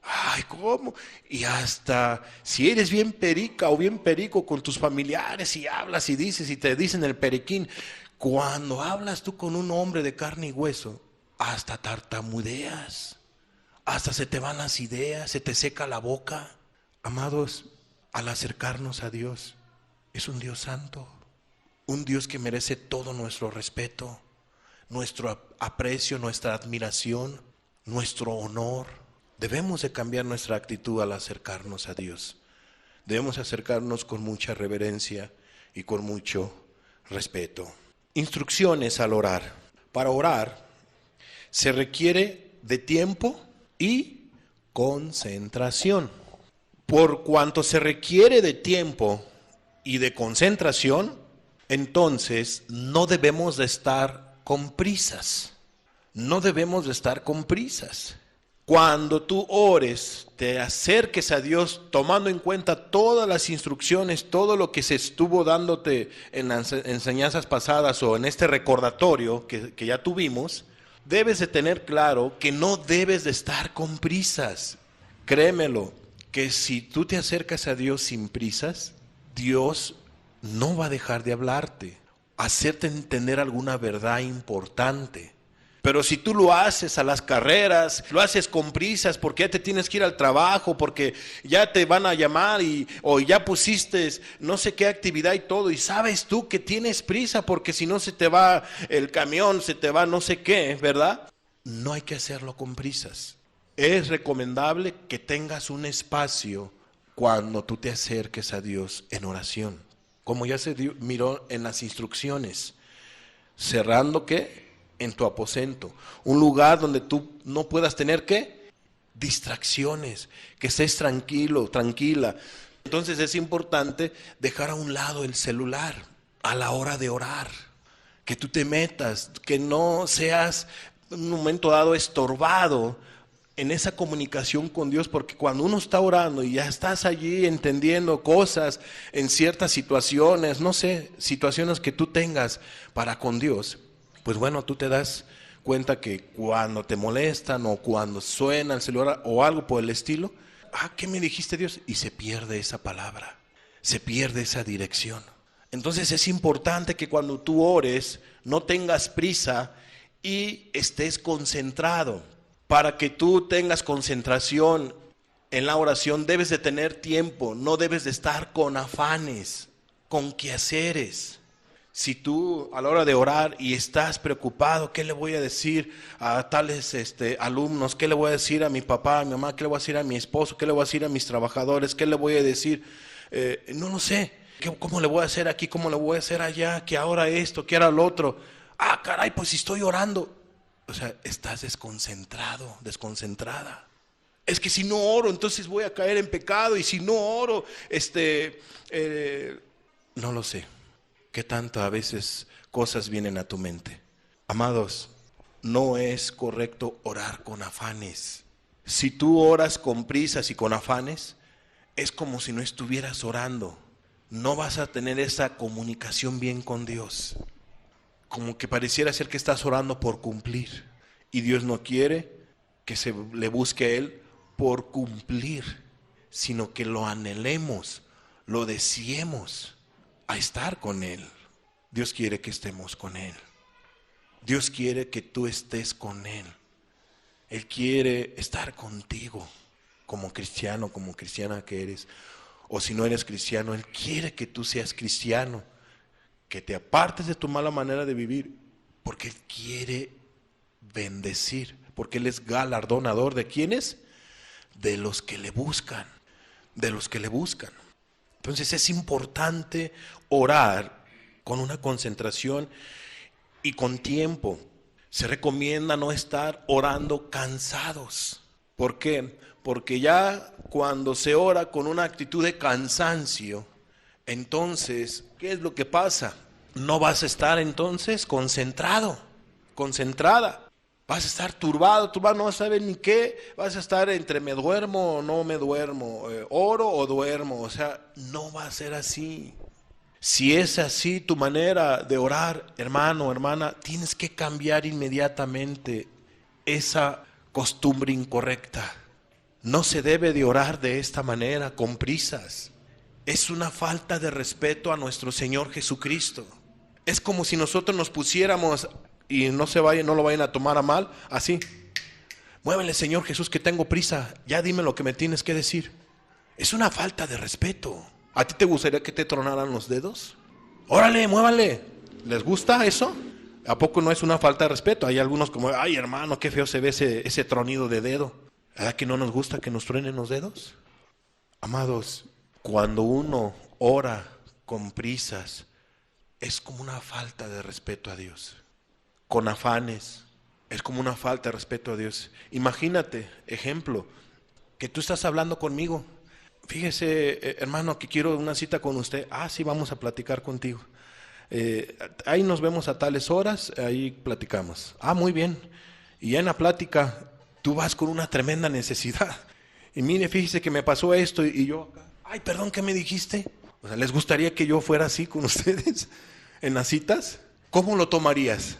Ay, ¿cómo? Y hasta si eres bien perica o bien perico con tus familiares y hablas y dices y te dicen el periquín, cuando hablas tú con un hombre de carne y hueso, hasta tartamudeas, hasta se te van las ideas, se te seca la boca. Amados, al acercarnos a Dios, es un Dios santo, un Dios que merece todo nuestro respeto, nuestro aprecio, nuestra admiración, nuestro honor. Debemos de cambiar nuestra actitud al acercarnos a Dios. Debemos acercarnos con mucha reverencia y con mucho respeto. Instrucciones al orar. Para orar se requiere de tiempo y concentración. Por cuanto se requiere de tiempo y de concentración, entonces no debemos de estar con prisas. No debemos de estar con prisas. Cuando tú ores, te acerques a Dios tomando en cuenta todas las instrucciones, todo lo que se estuvo dándote en las enseñanzas pasadas o en este recordatorio que ya tuvimos, debes de tener claro que no debes de estar con prisas. Créemelo, que si tú te acercas a Dios sin prisas, Dios no va a dejar de hablarte, hacerte entender alguna verdad importante. Pero si tú lo haces a las carreras, lo haces con prisas porque ya te tienes que ir al trabajo, porque ya te van a llamar o ya pusiste no sé qué actividad y todo, y sabes tú que tienes prisa porque si no se te va el camión, se te va no sé qué, ¿verdad? No hay que hacerlo con prisas. Es recomendable que tengas un espacio cuando tú te acerques a Dios en oración, como ya se miró en las instrucciones, cerrando ¿qué? En tu aposento, un lugar donde tú no puedas tener ¿qué? Distracciones, que estés tranquilo, tranquila. Entonces es importante dejar a un lado el celular a la hora de orar, que tú te metas, que no seas en un momento dado estorbado en esa comunicación con Dios, porque cuando uno está orando y ya estás allí entendiendo cosas en ciertas situaciones, no sé, situaciones que tú tengas para con Dios, pues bueno, tú te das cuenta que cuando te molestan o cuando suena el celular o algo por el estilo, ¿qué me dijiste, Dios? Y se pierde esa palabra, se pierde esa dirección. Entonces es importante que cuando tú ores no tengas prisa y estés concentrado. Para que tú tengas concentración En la oración debes de tener tiempo, no debes de estar con afanes, con quehaceres. Si tú a la hora de orar y estás preocupado, ¿qué le voy a decir a tales alumnos? ¿Qué le voy a decir a mi papá, a mi mamá? ¿Qué le voy a decir a mi esposo? ¿Qué le voy a decir a mis trabajadores? ¿Qué le voy a decir? No lo sé. ¿Cómo le voy a hacer aquí? ¿Cómo le voy a hacer allá? ¿Qué ahora esto? ¿Qué ahora lo otro? Ah, caray, pues si estoy orando. O sea, estás desconcentrado, desconcentrada. Es que si no oro, entonces voy a caer en pecado. Y si no oro, no lo sé. ¿Qué tanto a veces cosas vienen a tu mente? Amados, no es correcto orar con afanes. Si tú oras con prisas y con afanes, es como si no estuvieras orando. No vas a tener esa comunicación bien con Dios. Como que pareciera ser que estás orando por cumplir. Y Dios no quiere que se le busque a Él por cumplir, sino que lo anhelemos, lo deseemos a estar con Él. Dios quiere que estemos con Él. Dios quiere que tú estés con Él. Él quiere estar contigo como cristiano, como cristiana que eres. O si no eres cristiano, Él quiere que tú seas cristiano, que te apartes de tu mala manera de vivir, porque Él quiere bendecir, porque Él es galardonador de ¿quiénes? De los que le buscan, de los que le buscan. Entonces es importante orar con una concentración y con tiempo. Se recomienda no estar orando cansados. ¿Por qué? Porque ya cuando se ora con una actitud de cansancio, entonces, ¿qué es lo que pasa? No vas a estar entonces concentrado, concentrada. Vas a estar turbado, no vas a saber ni qué, vas a estar entre me duermo o no me duermo, oro o duermo, o sea, no va a ser así. Si es así tu manera de orar, hermano, hermana, tienes que cambiar inmediatamente esa costumbre incorrecta. No se debe de orar de esta manera, con prisas. Es una falta de respeto a nuestro Señor Jesucristo. Es como si nosotros nos pusiéramos, y no lo vayan a tomar a mal, así. Muévele, Señor Jesús, que tengo prisa, ya dime lo que me tienes que decir. Es una falta de respeto. ¿A ti te gustaría que te tronaran los dedos? Órale, muévale. ¿Les gusta eso? ¿A poco no es una falta de respeto? Hay algunos como, ay hermano, qué feo se ve ese tronido de dedo. ¿Verdad que no nos gusta que nos truenen los dedos? Amados, cuando uno ora con prisas, es como una falta de respeto a Dios. Con afanes, es como una falta de respeto a Dios. Imagínate, ejemplo, que tú estás hablando conmigo. Fíjese, hermano, que quiero una cita con usted. Ah, sí, vamos a platicar contigo. Ahí nos vemos a tales horas, ahí platicamos. Ah, muy bien. Y ya en la plática, tú vas con una tremenda necesidad. Y mire, fíjese que me pasó esto y yo acá. Ay, perdón, ¿qué me dijiste? O sea, ¿les gustaría que yo fuera así con ustedes en las citas? ¿Cómo lo tomarías?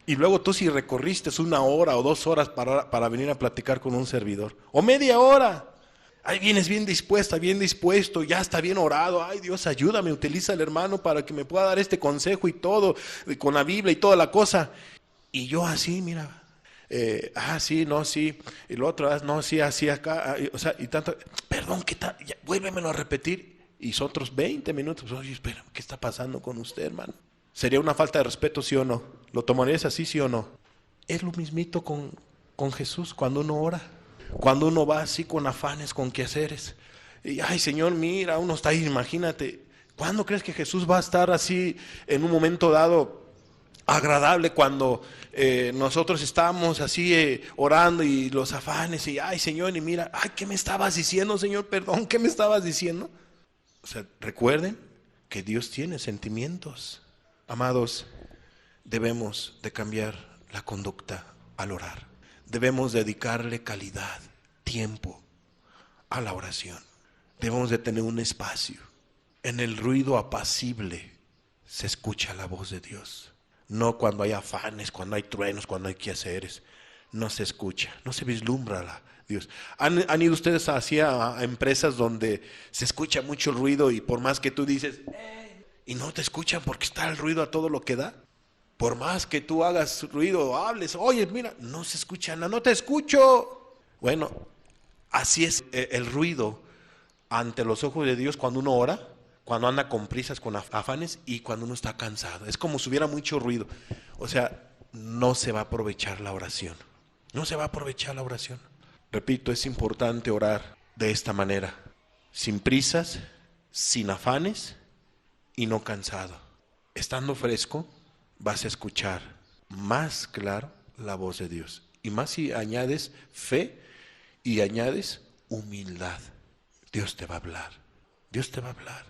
Y luego tú si recorriste 1 hora o 2 horas para venir a platicar con un servidor. O media hora. Ahí vienes bien dispuesta, bien dispuesto, ya está bien orado. Ay, Dios, ayúdame, utiliza al hermano para que me pueda dar este consejo y todo, con la Biblia y toda la cosa. Y yo así, mira, sí, no, sí. Y lo otro, no, sí, así acá. O sea, y tanto, perdón, ¿qué tal? Ya, vuélvemelo a repetir. Y son otros 20 minutos. Oye, espera, ¿qué está pasando con usted, hermano? ¿Sería una falta de respeto, sí o no? ¿Lo tomarías así, sí o no? Es lo mismito con Jesús cuando uno ora. Cuando uno va así con afanes, con quehaceres. Y, ay, Señor, mira, uno está ahí, imagínate. ¿Cuándo crees que Jesús va a estar así en un momento dado agradable cuando nosotros estamos así orando y los afanes y, ay, Señor, y mira, ay, ¿qué me estabas diciendo, Señor? Perdón, ¿qué me estabas diciendo? O sea, recuerden que Dios tiene sentimientos. Amados, debemos de cambiar la conducta al orar. Debemos dedicarle calidad, tiempo a la oración. Debemos de tener un espacio. En el ruido apacible se escucha la voz de Dios. No cuando hay afanes, cuando hay truenos, cuando hay quehaceres. No se escucha, no se vislumbra Dios. ¿Han ido ustedes hacia empresas donde se escucha mucho ruido y por más que tú dices, y no te escuchan porque está el ruido a todo lo que da? Por más que tú hagas ruido o hables, oye, mira, no se escucha nada, no te escucho. Bueno, Así es el ruido ante los ojos de Dios cuando uno ora, cuando anda con prisas, con afanes y cuando uno está cansado. Es como si hubiera mucho ruido. O sea, no se va a aprovechar la oración. No se va a aprovechar la oración. Repito, es importante orar de esta manera, sin prisas, sin afanes y no cansado. Estando fresco, vas a escuchar más claro la voz de Dios. Y más si añades fe y añades humildad. Dios te va a hablar. Dios te va a hablar.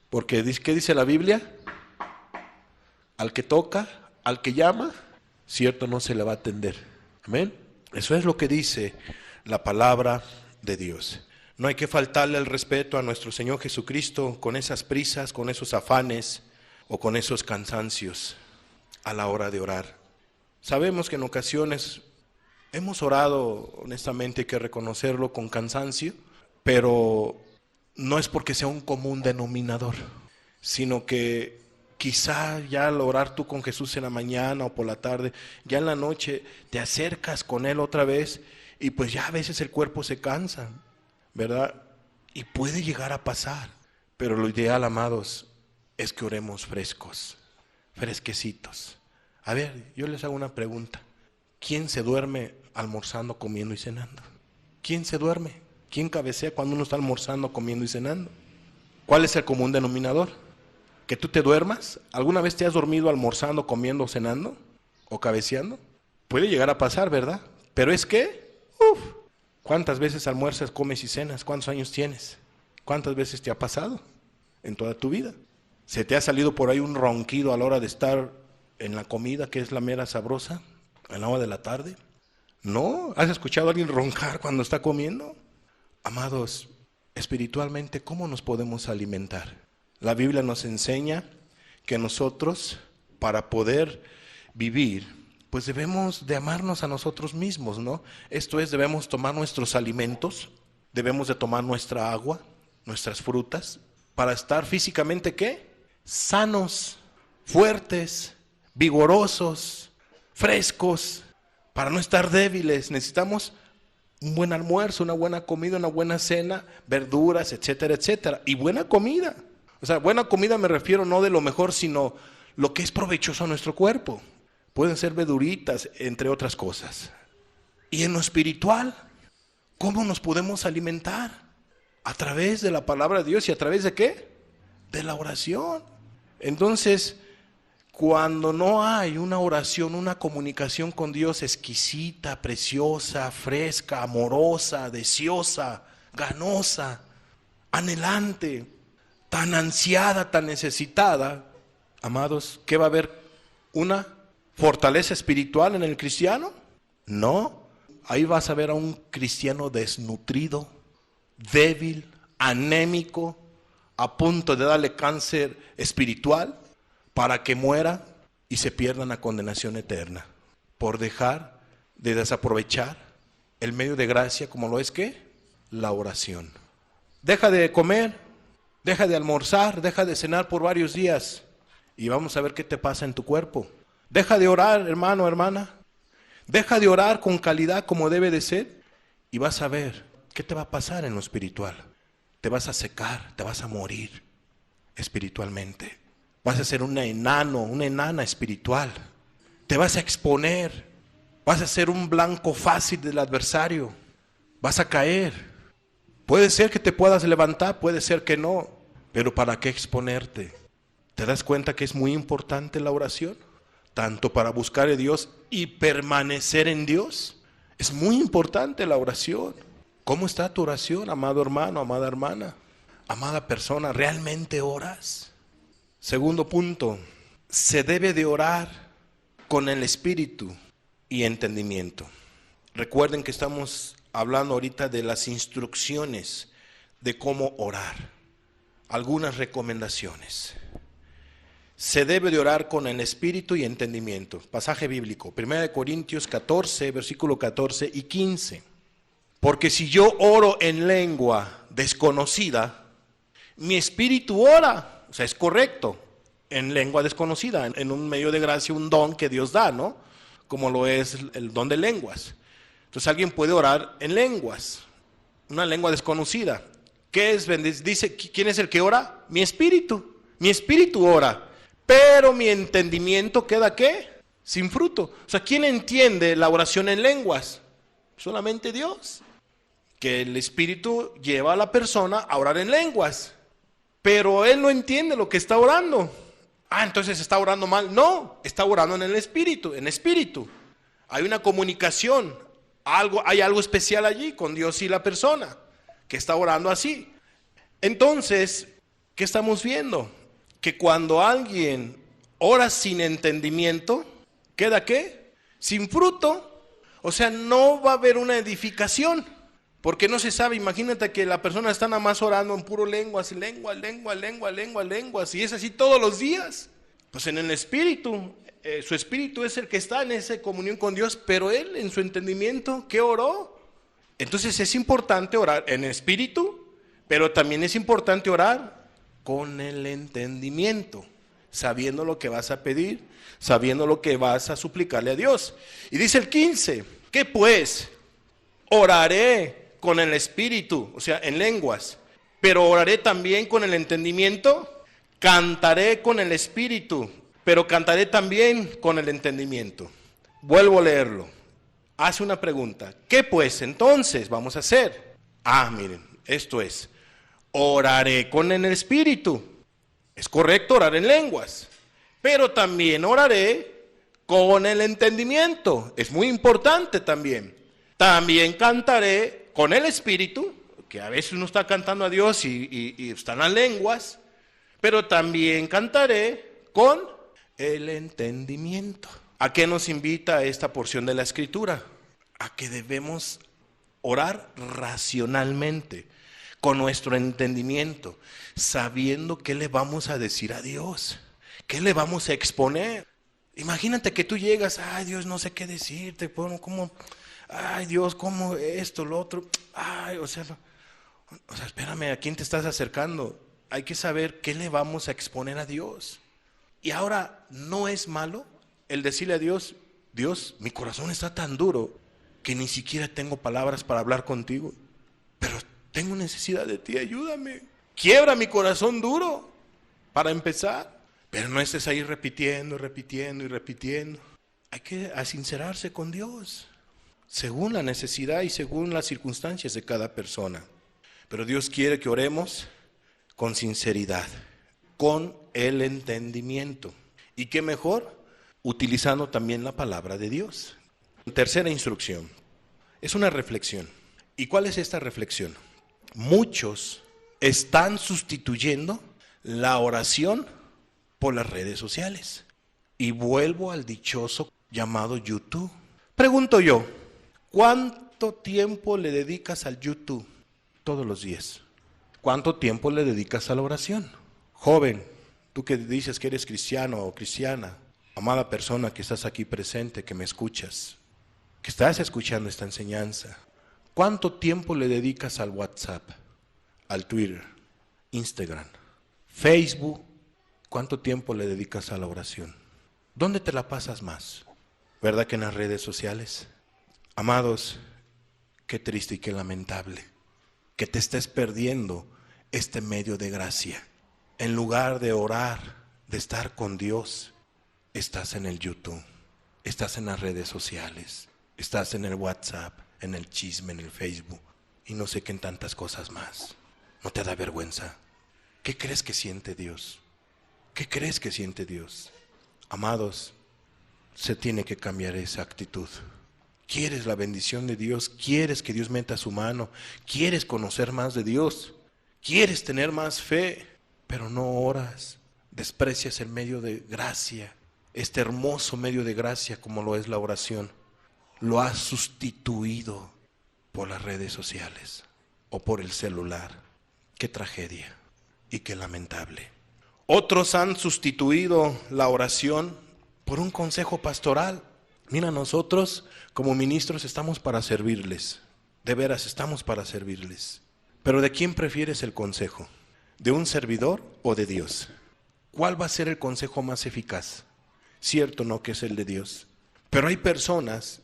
Porque, ¿qué dice la Biblia? Al que toca, al que llama, cierto no se le va a atender. Amén. Eso es lo que dice la palabra de Dios. No hay que faltarle el respeto a nuestro Señor Jesucristo con esas prisas, con esos afanes o con esos cansancios a la hora de orar. Sabemos que en ocasiones hemos orado, honestamente hay que reconocerlo, con cansancio, pero no es porque sea un común denominador, sino que quizá ya al orar tú con Jesús en la mañana o por la tarde, ya en la noche te acercas con Él otra vez y pues ya a veces el cuerpo se cansa, ¿verdad? Y puede llegar a pasar, pero lo ideal, amados, es que oremos frescos, fresquecitos. A ver, yo les hago una pregunta. ¿Quién se duerme almorzando, comiendo y cenando? ¿Quién se duerme? ¿Quién cabecea cuando uno está almorzando, comiendo y cenando? ¿Cuál es el común denominador? ¿Que tú te duermas? ¿Alguna vez te has dormido almorzando, comiendo, cenando? ¿O cabeceando? Puede llegar a pasar, ¿verdad? Pero es que, ¿cuántas veces almuerzas, comes y cenas? ¿Cuántos años tienes? ¿Cuántas veces te ha pasado en toda tu vida? ¿Se te ha salido por ahí un ronquido a la hora de estar en la comida, que es la mera sabrosa, a la hora de la tarde? ¿No? ¿Has escuchado a alguien roncar cuando está comiendo? Amados, espiritualmente, ¿cómo nos podemos alimentar? La Biblia nos enseña que nosotros, para poder vivir, pues debemos de amarnos a nosotros mismos, ¿no? Esto es, debemos tomar nuestros alimentos, debemos de tomar nuestra agua, nuestras frutas, para estar físicamente, ¿qué? Sanos, fuertes, vigorosos, frescos, para no estar débiles. Necesitamos un buen almuerzo, una buena comida, una buena cena, verduras, etcétera, etcétera. Y buena comida. O sea, buena comida me refiero no de lo mejor, sino lo que es provechoso a nuestro cuerpo. Pueden ser verduritas, entre otras cosas. Y en lo espiritual, ¿cómo nos podemos alimentar? A través de la palabra de Dios. ¿Y a través de qué? De la oración. Entonces, cuando no hay una oración, una comunicación con Dios exquisita, preciosa, fresca, amorosa, deseosa, ganosa, anhelante, tan ansiada, tan necesitada, amados, ¿qué va a haber? ¿Una fortaleza espiritual en el cristiano? No, ahí vas a ver a un cristiano desnutrido, débil, anémico, a punto de darle cáncer espiritual, para que muera y se pierda en la condenación eterna, por dejar de desaprovechar el medio de gracia como lo es ¿qué? La oración. Deja de comer, deja de almorzar, deja de cenar por varios días y vamos a ver qué te pasa en tu cuerpo. Deja de orar, hermano, hermana. Deja de orar con calidad como debe de ser y vas a ver qué te va a pasar en lo espiritual. Te vas a secar, te vas a morir espiritualmente. Vas a ser un enano, una enana espiritual. Te vas a exponer. Vas a ser un blanco fácil del adversario. Vas a caer. Puede ser que te puedas levantar, puede ser que no. Pero ¿para qué exponerte? ¿Te das cuenta que es muy importante la oración? Tanto para buscar a Dios y permanecer en Dios. Es muy importante la oración. ¿Cómo está tu oración, amado hermano, amada hermana? Amada persona, ¿realmente oras? Segundo punto, se debe de orar con el espíritu y entendimiento. Recuerden que estamos hablando ahorita de las instrucciones de cómo orar. Algunas recomendaciones. Se debe de orar con el espíritu y entendimiento. Pasaje bíblico, 1 Corintios 14, versículo 14 y 15. Porque si yo oro en lengua desconocida, mi espíritu ora. O sea, es correcto, en lengua desconocida, en un medio de gracia, un don que Dios da, ¿no? Como lo es el don de lenguas. Entonces alguien puede orar en lenguas, una lengua desconocida. ¿Qué es bendecir? Dice, ¿quién es el que ora? Mi espíritu. Mi espíritu ora, pero mi entendimiento queda ¿qué? Sin fruto. O sea, ¿quién entiende la oración en lenguas? Solamente Dios. Que el espíritu lleva a la persona a orar en lenguas, pero él no entiende lo que está orando. Entonces está orando mal. No, está orando en el espíritu, en espíritu. Hay una comunicación, hay algo especial allí con Dios y la persona que está orando así. Entonces, ¿qué estamos viendo? Que cuando alguien ora sin entendimiento, ¿queda qué? Sin fruto. O sea, no va a haber una edificación, porque no se sabe. Imagínate que la persona está nada más orando en puro lenguas, lenguas, y es así todos los días. Pues en el espíritu, su espíritu es el que está en esa comunión con Dios, pero él en su entendimiento, ¿qué oró? Entonces es importante orar en espíritu, pero también es importante orar con el entendimiento, sabiendo lo que vas a pedir, sabiendo lo que vas a suplicarle a Dios. Y dice el 15, ¿qué pues? Oraré con el espíritu, o sea, en lenguas, pero oraré también con el entendimiento. Cantaré con el espíritu, pero cantaré también con el entendimiento. Vuelvo a leerlo. Hace una pregunta. ¿Qué pues entonces vamos a hacer? Miren, esto es, oraré con el espíritu. Es correcto orar en lenguas, pero también oraré con el entendimiento. Es muy importante también. También cantaré con el espíritu, que a veces uno está cantando a Dios y están las lenguas, pero también cantaré con el entendimiento. ¿A qué nos invita esta porción de la Escritura? A que debemos orar racionalmente, con nuestro entendimiento, sabiendo qué le vamos a decir a Dios, qué le vamos a exponer. Imagínate que tú llegas, Dios, no sé qué decirte, ¿cómo? Dios, ¿cómo esto, lo otro? O sea, espérame, ¿a quién te estás acercando? Hay que saber qué le vamos a exponer a Dios. Y ahora, no es malo el decirle a Dios, Dios, mi corazón está tan duro que ni siquiera tengo palabras para hablar contigo, pero tengo necesidad de ti, ayúdame. Quiebra mi corazón duro para empezar. Pero no estés ahí repitiendo. Hay que sincerarse con Dios, según la necesidad y según las circunstancias de cada persona. Pero Dios quiere que oremos con sinceridad, con el entendimiento. ¿Y qué mejor? Utilizando también la palabra de Dios. Tercera instrucción, es una reflexión. ¿Y cuál es esta reflexión? Muchos están sustituyendo la oración por las redes sociales. Y vuelvo al dichoso llamado YouTube. Pregunto yo, ¿cuánto tiempo le dedicas al YouTube todos los días? ¿Cuánto tiempo le dedicas a la oración? Joven, tú que dices que eres cristiano o cristiana, amada persona que estás aquí presente, que me escuchas, que estás escuchando esta enseñanza, ¿cuánto tiempo le dedicas al WhatsApp, al Twitter, Instagram, Facebook? ¿Cuánto tiempo le dedicas a la oración? ¿Dónde te la pasas más? ¿Verdad que en las redes sociales? Amados, qué triste y qué lamentable que te estés perdiendo este medio de gracia. En lugar de orar, de estar con Dios, estás en el YouTube, estás en las redes sociales, estás en el WhatsApp, en el chisme, en el Facebook y no sé qué en tantas cosas más. ¿No te da vergüenza? ¿Qué crees que siente Dios? ¿Qué crees que siente Dios? Amados, se tiene que cambiar esa actitud. ¿Quieres la bendición de Dios? ¿Quieres que Dios meta su mano? ¿Quieres conocer más de Dios? ¿Quieres tener más fe? Pero no oras, desprecias el medio de gracia, este hermoso medio de gracia como lo es la oración. Lo has sustituido por las redes sociales o por el celular. Qué tragedia y qué lamentable. Otros han sustituido la oración por un consejo pastoral. Mira, nosotros como ministros estamos para servirles. De veras, estamos para servirles. Pero ¿de quién prefieres el consejo? ¿De un servidor o de Dios? ¿Cuál va a ser el consejo más eficaz? Cierto, no, que es el de Dios. Pero hay personas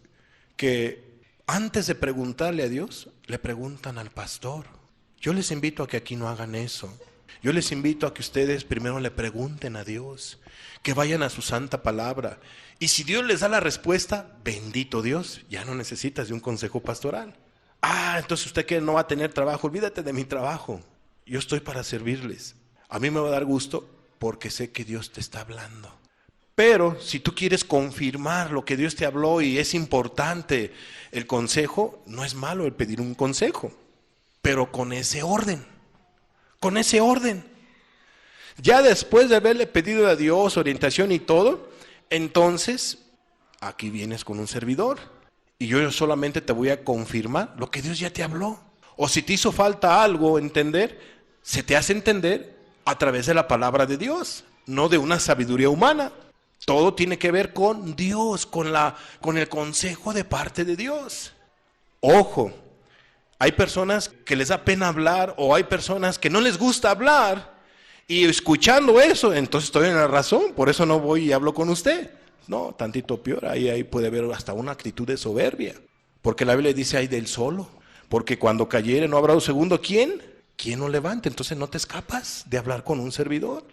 que antes de preguntarle a Dios, le preguntan al pastor. Yo les invito a que aquí no hagan eso. Yo les invito a que ustedes primero le pregunten a Dios, que vayan a su santa palabra. Y si Dios les da la respuesta, bendito Dios, ya no necesitas de un consejo pastoral. Entonces usted que no va a tener trabajo, olvídate de mi trabajo. Yo estoy para servirles. A mí me va a dar gusto porque sé que Dios te está hablando. Pero si tú quieres confirmar lo que Dios te habló y es importante el consejo, no es malo el pedir un consejo, pero con ese orden. Con ese orden. Ya después de haberle pedido a Dios orientación y todo, entonces aquí vienes con un servidor y yo solamente te voy a confirmar lo que Dios ya te habló. O si te hizo falta algo entender, se te hace entender a través de la palabra de Dios, no de una sabiduría humana. Todo tiene que ver con Dios, con el consejo de parte de Dios. Ojo, hay personas que les da pena hablar o hay personas que no les gusta hablar y escuchando eso, entonces estoy en la razón, por eso no voy y hablo con usted. No, tantito peor, ahí puede haber hasta una actitud de soberbia, porque la Biblia dice, ay del solo, porque cuando cayere no habrá un segundo, ¿quién no levante? Entonces no te escapas de hablar con un servidor.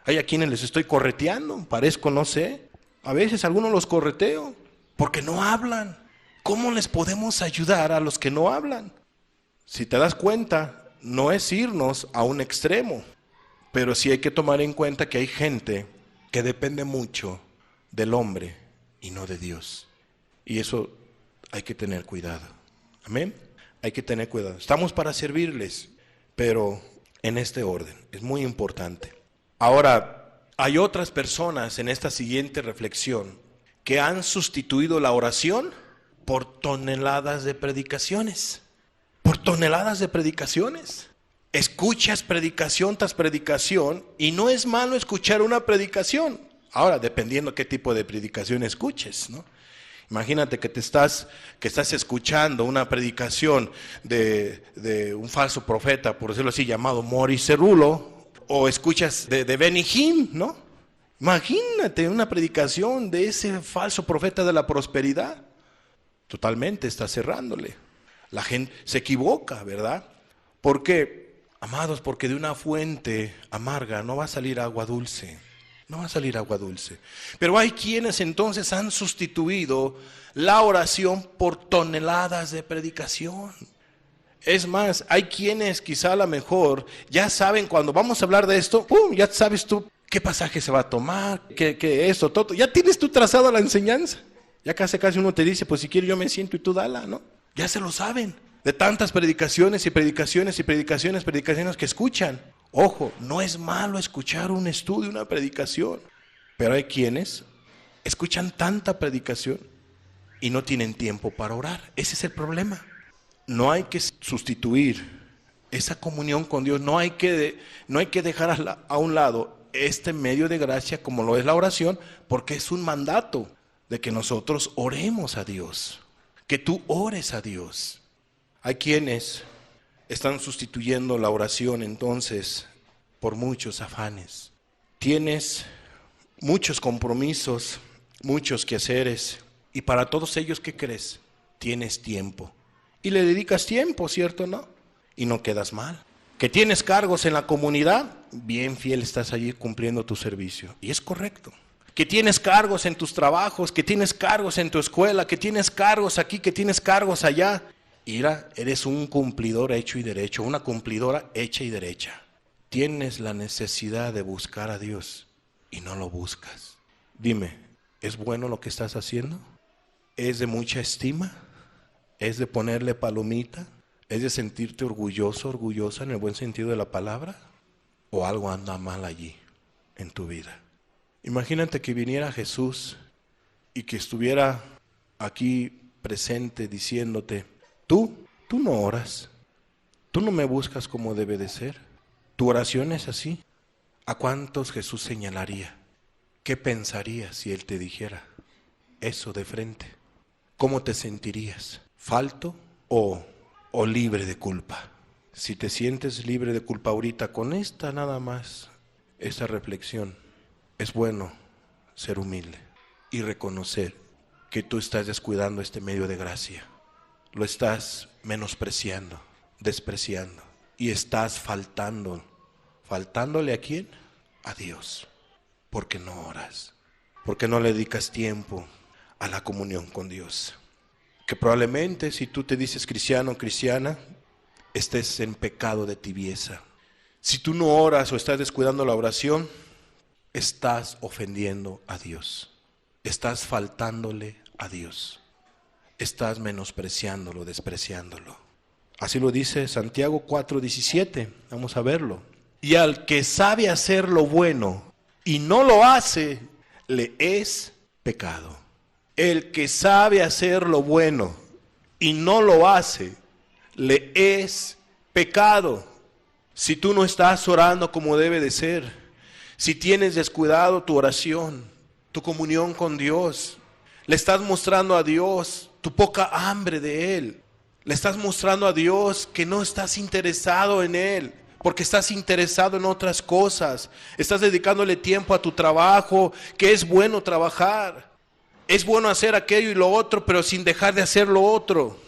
Hay a quienes les estoy correteando, parezco, no sé, a veces algunos los correteo, porque no hablan. ¿Cómo les podemos ayudar a los que no hablan? Si te das cuenta, no es irnos a un extremo, pero sí hay que tomar en cuenta que hay gente que depende mucho del hombre y no de Dios. Y eso hay que tener cuidado. Amén. Hay que tener cuidado. Estamos para servirles, pero en este orden. Es muy importante. Ahora, hay otras personas en esta siguiente reflexión que han sustituido la oración por toneladas de predicaciones. Por toneladas de predicaciones. Escuchas predicación tras predicación y no es malo escuchar una predicación. Ahora, dependiendo qué tipo de predicación escuches, ¿no? Imagínate que estás escuchando una predicación de un falso profeta, por decirlo así, llamado Morris Cerullo, o escuchas de Benny Hinn, ¿no? Imagínate una predicación de ese falso profeta de la prosperidad. Totalmente está cerrándole. La gente se equivoca, ¿verdad? ¿Por qué? Amados, porque de una fuente amarga no va a salir agua dulce. No va a salir agua dulce. Pero hay quienes entonces han sustituido la oración por toneladas de predicación. Es más, hay quienes quizá a lo mejor ya saben cuando vamos a hablar de esto, ¡pum!, ya sabes tú qué pasaje se va a tomar, qué esto, todo. Ya tienes tú trazado la enseñanza. Ya casi uno te dice, pues si quieres yo me siento y tú dala, ¿no? Ya se lo saben. De tantas predicaciones y predicaciones y predicaciones que escuchan. Ojo, no es malo escuchar un estudio, una predicación. Pero hay quienes escuchan tanta predicación y no tienen tiempo para orar. Ese es el problema. No hay que sustituir esa comunión con Dios. No hay que dejar a un lado este medio de gracia como lo es la oración, porque es un mandato de que nosotros oremos a Dios. Que tú ores a Dios. Hay quienes están sustituyendo la oración entonces por muchos afanes. Tienes muchos compromisos, muchos quehaceres, y para todos ellos, ¿qué crees? Tienes tiempo. Y le dedicas tiempo, ¿cierto, no? Y no quedas mal. Que tienes cargos en la comunidad, bien fiel estás allí cumpliendo tu servicio. Y es correcto. Que tienes cargos en tus trabajos, que tienes cargos en tu escuela, que tienes cargos aquí, que tienes cargos allá. Mira, eres un cumplidor hecho y derecho, una cumplidora hecha y derecha. Tienes la necesidad de buscar a Dios y no lo buscas. Dime, ¿es bueno lo que estás haciendo? ¿Es de mucha estima? ¿Es de ponerle palomita? ¿Es de sentirte orgulloso, orgullosa en el buen sentido de la palabra? ¿O algo anda mal allí en tu vida? Imagínate que viniera Jesús y que estuviera aquí presente diciéndote, tú no oras, tú no me buscas como debe de ser, tu oración es así. ¿A cuántos Jesús señalaría? ¿Qué pensarías si Él te dijera eso de frente? ¿Cómo te sentirías? ¿Falto o libre de culpa? Si te sientes libre de culpa ahorita con esta nada más, esta reflexión, es bueno ser humilde y reconocer que tú estás descuidando este medio de gracia. lo estás menospreciando, despreciando y estás faltándole ¿a quién? A Dios, porque no oras, porque no le dedicas tiempo a la comunión con Dios. Que probablemente si tú te dices cristiano o cristiana, estés en pecado de tibieza. Si tú no oras o estás descuidando la oración, estás ofendiendo a Dios, estás faltándole a Dios, estás menospreciándolo, despreciándolo. Así lo dice Santiago 4:17, vamos a verlo. Y al que sabe hacer lo bueno y no lo hace, le es pecado. El que sabe hacer lo bueno y no lo hace, le es pecado. Si tú no estás orando como debe de ser, si tienes descuidado tu oración, tu comunión con Dios, le estás mostrando a Dios tu poca hambre de Él, le estás mostrando a Dios que no estás interesado en Él, porque estás interesado en otras cosas, estás dedicándole tiempo a tu trabajo, que es bueno trabajar, es bueno hacer aquello y lo otro, pero sin dejar de hacer lo otro.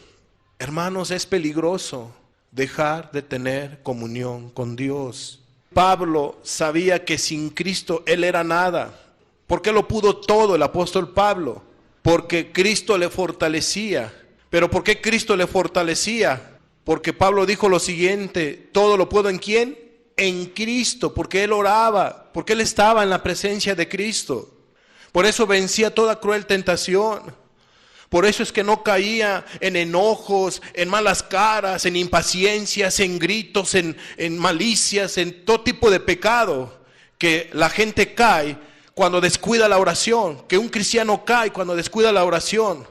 Hermanos, es peligroso dejar de tener comunión con Dios. Pablo sabía que sin Cristo él era nada. ¿Por qué lo pudo todo el apóstol Pablo? Porque Cristo le fortalecía. ¿Pero por qué Cristo le fortalecía? Porque Pablo dijo lo siguiente: todo lo puedo ¿en quién? En Cristo, porque él oraba, porque él estaba en la presencia de Cristo. Por eso vencía toda cruel tentación. Por eso es que no caía en enojos, en malas caras, en impaciencias, en gritos, en malicias, en todo tipo de pecado que la gente cae cuando descuida la oración, que un cristiano cae cuando descuida la oración.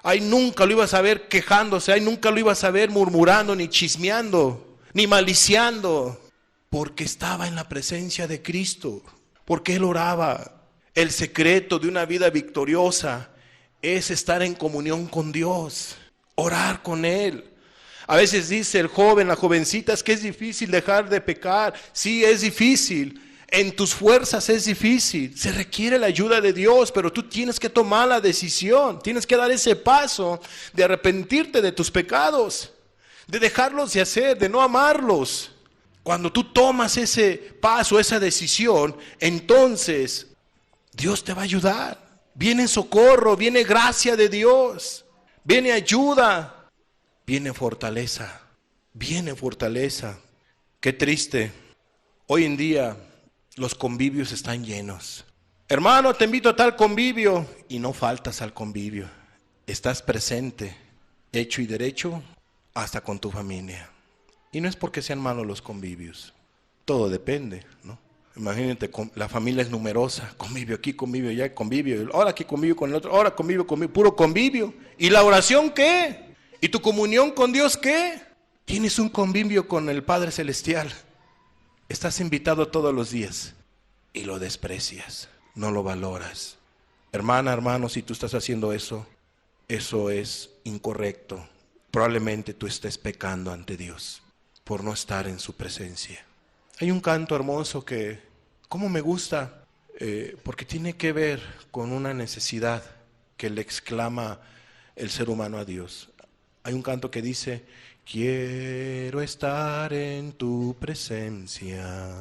Ahí nunca lo ibas a ver quejándose, ahí nunca lo ibas a ver murmurando, ni chismeando, ni maliciando, porque estaba en la presencia de Cristo, porque él oraba. El secreto de una vida victoriosa es estar en comunión con Dios, orar con Él. A veces dice el joven, la jovencita, es que es difícil dejar de pecar. Sí, es difícil. En tus fuerzas es difícil. Se requiere la ayuda de Dios, pero tú tienes que tomar la decisión. Tienes que dar ese paso de arrepentirte de tus pecados, de dejarlos de hacer, de no amarlos. Cuando tú tomas ese paso, esa decisión, entonces Dios te va a ayudar. Viene socorro, viene gracia de Dios, viene ayuda, viene fortaleza, viene fortaleza. Qué triste, hoy en día los convivios están llenos. Hermano, te invito a tal convivio y no faltas al convivio. Estás presente, hecho y derecho, hasta con tu familia. Y no es porque sean malos los convivios, todo depende, ¿no? Imagínate, la familia es numerosa, convivio aquí, convivio allá, convivio, ahora aquí convivio con el otro, ahora convivio, puro convivio. ¿Y la oración qué? ¿Y tu comunión con Dios qué? Tienes un convivio con el Padre Celestial, estás invitado todos los días y lo desprecias, no lo valoras. Hermana, hermano, si tú estás haciendo eso, eso es incorrecto. Probablemente tú estés pecando ante Dios por no estar en su presencia. Hay un canto hermoso que, cómo me gusta, porque tiene que ver con una necesidad que le exclama el ser humano a Dios. Hay un canto que dice: quiero estar en tu presencia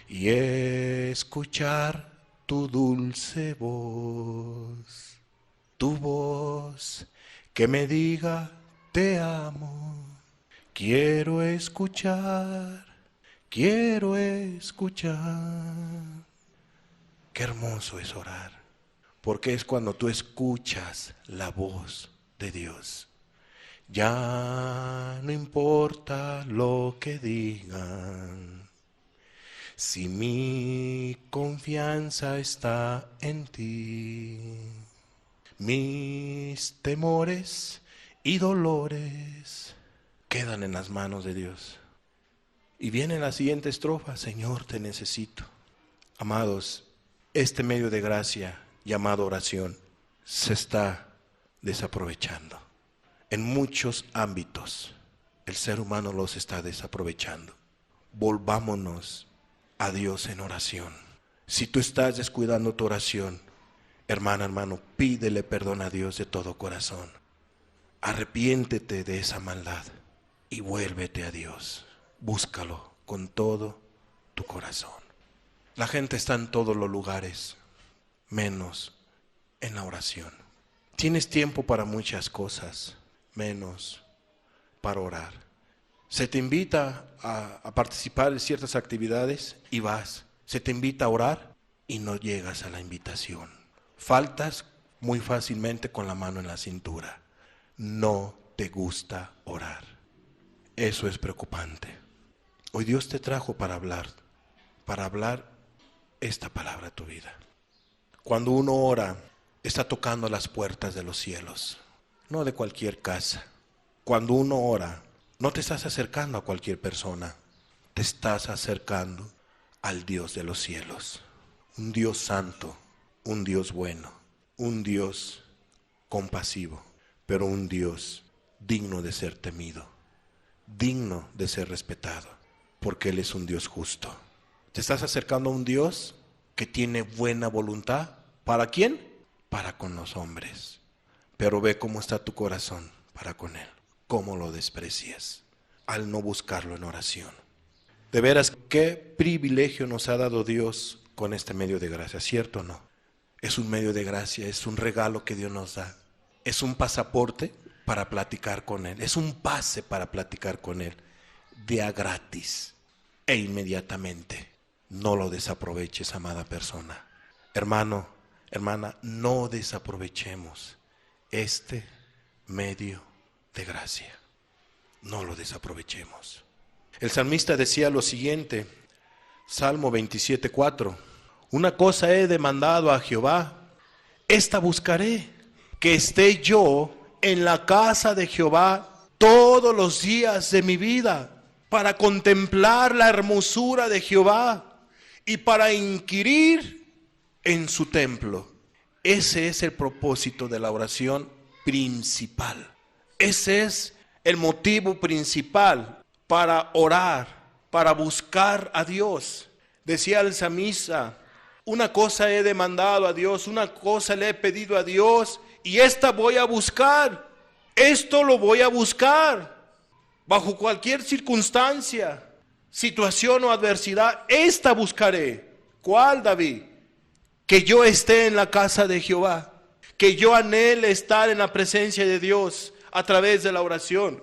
y escuchar tu dulce voz, tu voz que me diga te amo. Quiero escuchar. Qué hermoso es orar, porque es cuando tú escuchas la voz de Dios. Ya no importa lo que digan, si mi confianza está en ti, mis temores y dolores quedan en las manos de Dios. Y viene la siguiente estrofa: Señor, te necesito. Amados, este medio de gracia llamado oración se está desaprovechando. En muchos ámbitos el ser humano los está desaprovechando. Volvámonos a Dios en oración. Si tú estás descuidando tu oración, hermana, hermano, pídele perdón a Dios de todo corazón. Arrepiéntete de esa maldad y vuélvete a Dios. Búscalo con todo tu corazón. La gente está en todos los lugares, menos en la oración. Tienes tiempo para muchas cosas, menos para orar. Se te invita a participar en ciertas actividades y vas. Se te invita a orar y no llegas a la invitación. Faltas muy fácilmente con la mano en la cintura. No te gusta orar. Eso es preocupante. Hoy Dios te trajo para hablar esta palabra a tu vida. Cuando uno ora, está tocando las puertas de los cielos, no de cualquier casa. Cuando uno ora, no te estás acercando a cualquier persona, te estás acercando al Dios de los cielos. Un Dios santo, un Dios bueno, un Dios compasivo, pero un Dios digno de ser temido, digno de ser respetado, porque Él es un Dios justo. Te estás acercando a un Dios que tiene buena voluntad. ¿Para quién? Para con los hombres. Pero ve cómo está tu corazón para con Él. Cómo lo desprecias al no buscarlo en oración. De veras, qué privilegio nos ha dado Dios con este medio de gracia, ¿cierto o no? Es un medio de gracia, es un regalo que Dios nos da. Es un pasaporte para platicar con Él. Es un pase para platicar con Él. De a gratis e inmediatamente. No lo desaproveches, amada persona. Hermano, hermana, no desaprovechemos este medio de gracia. No lo desaprovechemos. El salmista decía lo siguiente, Salmo 27:4. Una cosa he demandado a Jehová, esta buscaré, que esté yo en la casa de Jehová todos los días de mi vida, para contemplar la hermosura de Jehová y para inquirir en su templo. Ese es el propósito de la oración principal. Ese es el motivo principal para orar, para buscar a Dios. Decía el salmista, una cosa he demandado a Dios, una cosa le he pedido a Dios, y esta voy a buscar. Esto lo voy a buscar. Bajo cualquier circunstancia, situación o adversidad, esta buscaré. ¿Cuál, David? Que yo esté en la casa de Jehová, que yo anhele estar en la presencia de Dios a través de la oración,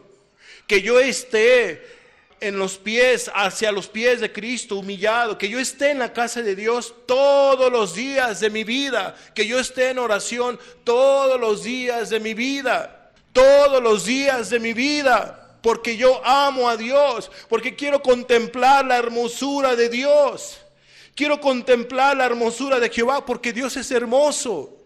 que yo esté en los pies, hacia los pies de Cristo, humillado, que yo esté en la casa de Dios todos los días de mi vida, que yo esté en oración todos los días de mi vida, todos los días de mi vida. Porque yo amo a Dios, porque quiero contemplar la hermosura de Dios. Quiero contemplar la hermosura de Jehová, porque Dios es hermoso,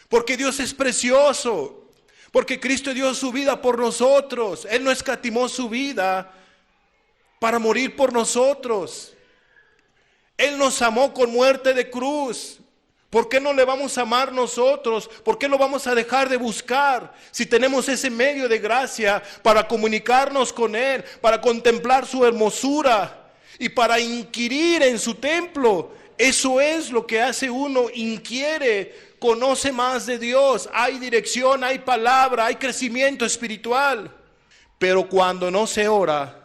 porque Dios es precioso, porque Cristo dio su vida por nosotros. Él no escatimó su vida para morir por nosotros. Él nos amó con muerte de cruz. ¿Por qué no le vamos a amar nosotros? ¿Por qué lo vamos a dejar de buscar? Si tenemos ese medio de gracia para comunicarnos con Él, para contemplar su hermosura y para inquirir en su templo. Eso es lo que hace uno, inquiere, conoce más de Dios. Hay dirección, hay palabra, hay crecimiento espiritual. Pero cuando no se ora,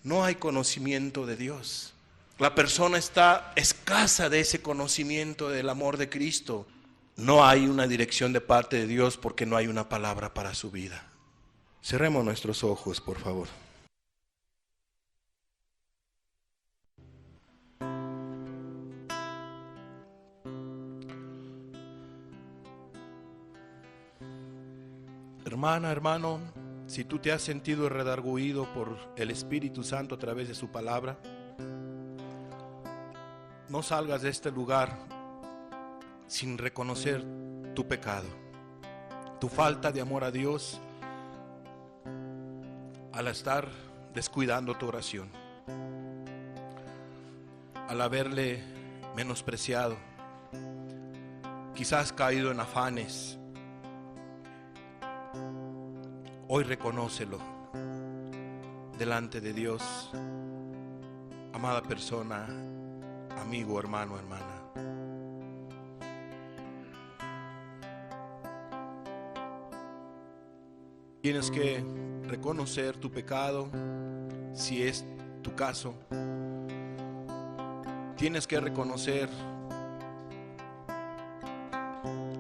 no hay conocimiento de Dios. La persona está escasa de ese conocimiento del amor de Cristo. No hay una dirección de parte de Dios porque no hay una palabra para su vida. Cerremos nuestros ojos, por favor. Hermana, hermano, si tú te has sentido redarguido por el Espíritu Santo a través de su palabra, no salgas de este lugar sin reconocer tu pecado, tu falta de amor a Dios al estar descuidando tu oración, al haberle menospreciado, quizás caído en afanes. Hoy reconócelo delante de Dios, amada persona, amigo, hermano, hermana. Tienes que reconocer tu pecado, si es tu caso. Tienes que reconocer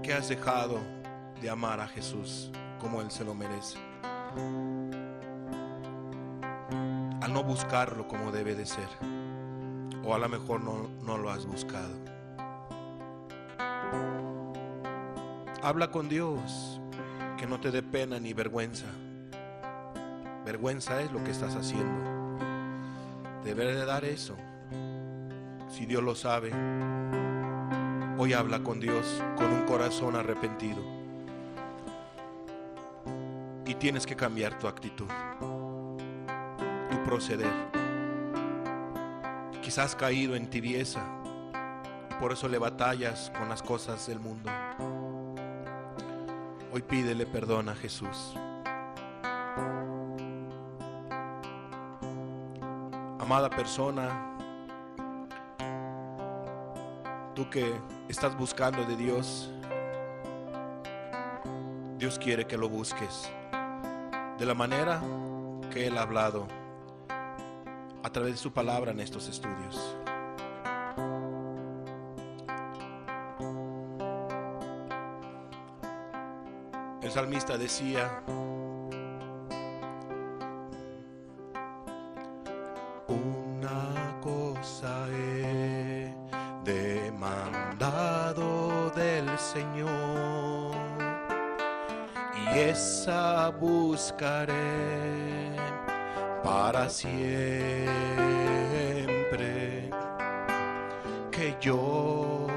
que has dejado de amar a Jesús como Él se lo merece, al no buscarlo como debe de ser, o a lo mejor no lo has buscado. Habla con Dios, que no te dé pena ni vergüenza. Vergüenza es lo que estás haciendo. Debes de dar eso. Si Dios lo sabe, hoy habla con Dios con un corazón arrepentido. Y tienes que cambiar tu actitud, tu proceder. Quizás has caído en tibieza y por eso le batallas con las cosas del mundo. Hoy pídele perdón a Jesús. Amada persona, tú que estás buscando de Dios, Dios quiere que lo busques de la manera que Él ha hablado a través de su palabra en estos estudios. El salmista decía: una cosa he demandado del Señor, y esa buscaré para siempre, que yo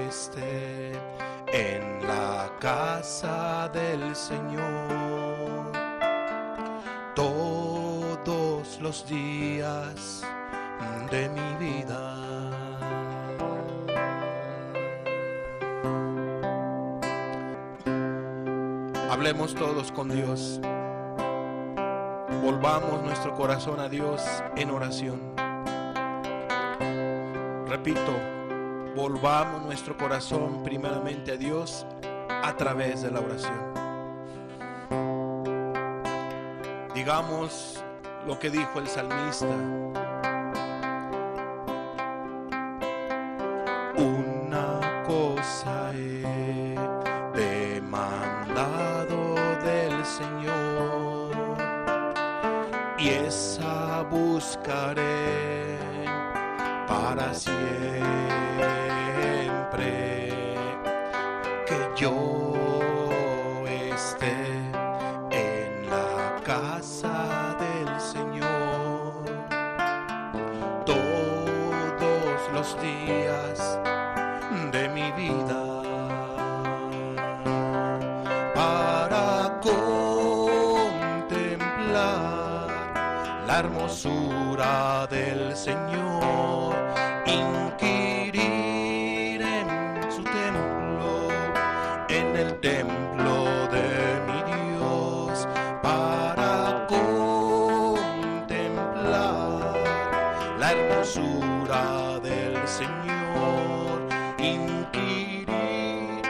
esté en la casa del Señor todos los días de mi vida. Hablemos todos con Dios. Volvamos nuestro corazón a Dios en oración. Repito, volvamos nuestro corazón primeramente a Dios a través de la oración. Digamos lo que dijo el salmista: una cosa he demandado del Señor, y esa buscaré para siempre, que yo esté en la casa del Señor todos los días de mi vida, para contemplar la hermosura del Señor, inquirir en su templo, en el templo de mi Dios, para contemplar la hermosura del Señor, inquirir en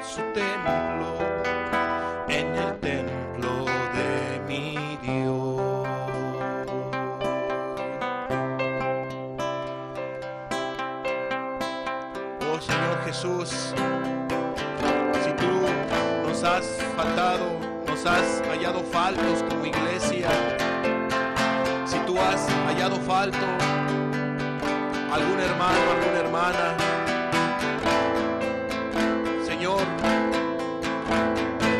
su templo, en el templo de mi Dios. Oh Señor Jesús, si tú nos has faltado, nos has hallado faltos como iglesia, si tú has hallado falto algún hermano, alguna hermana, Señor,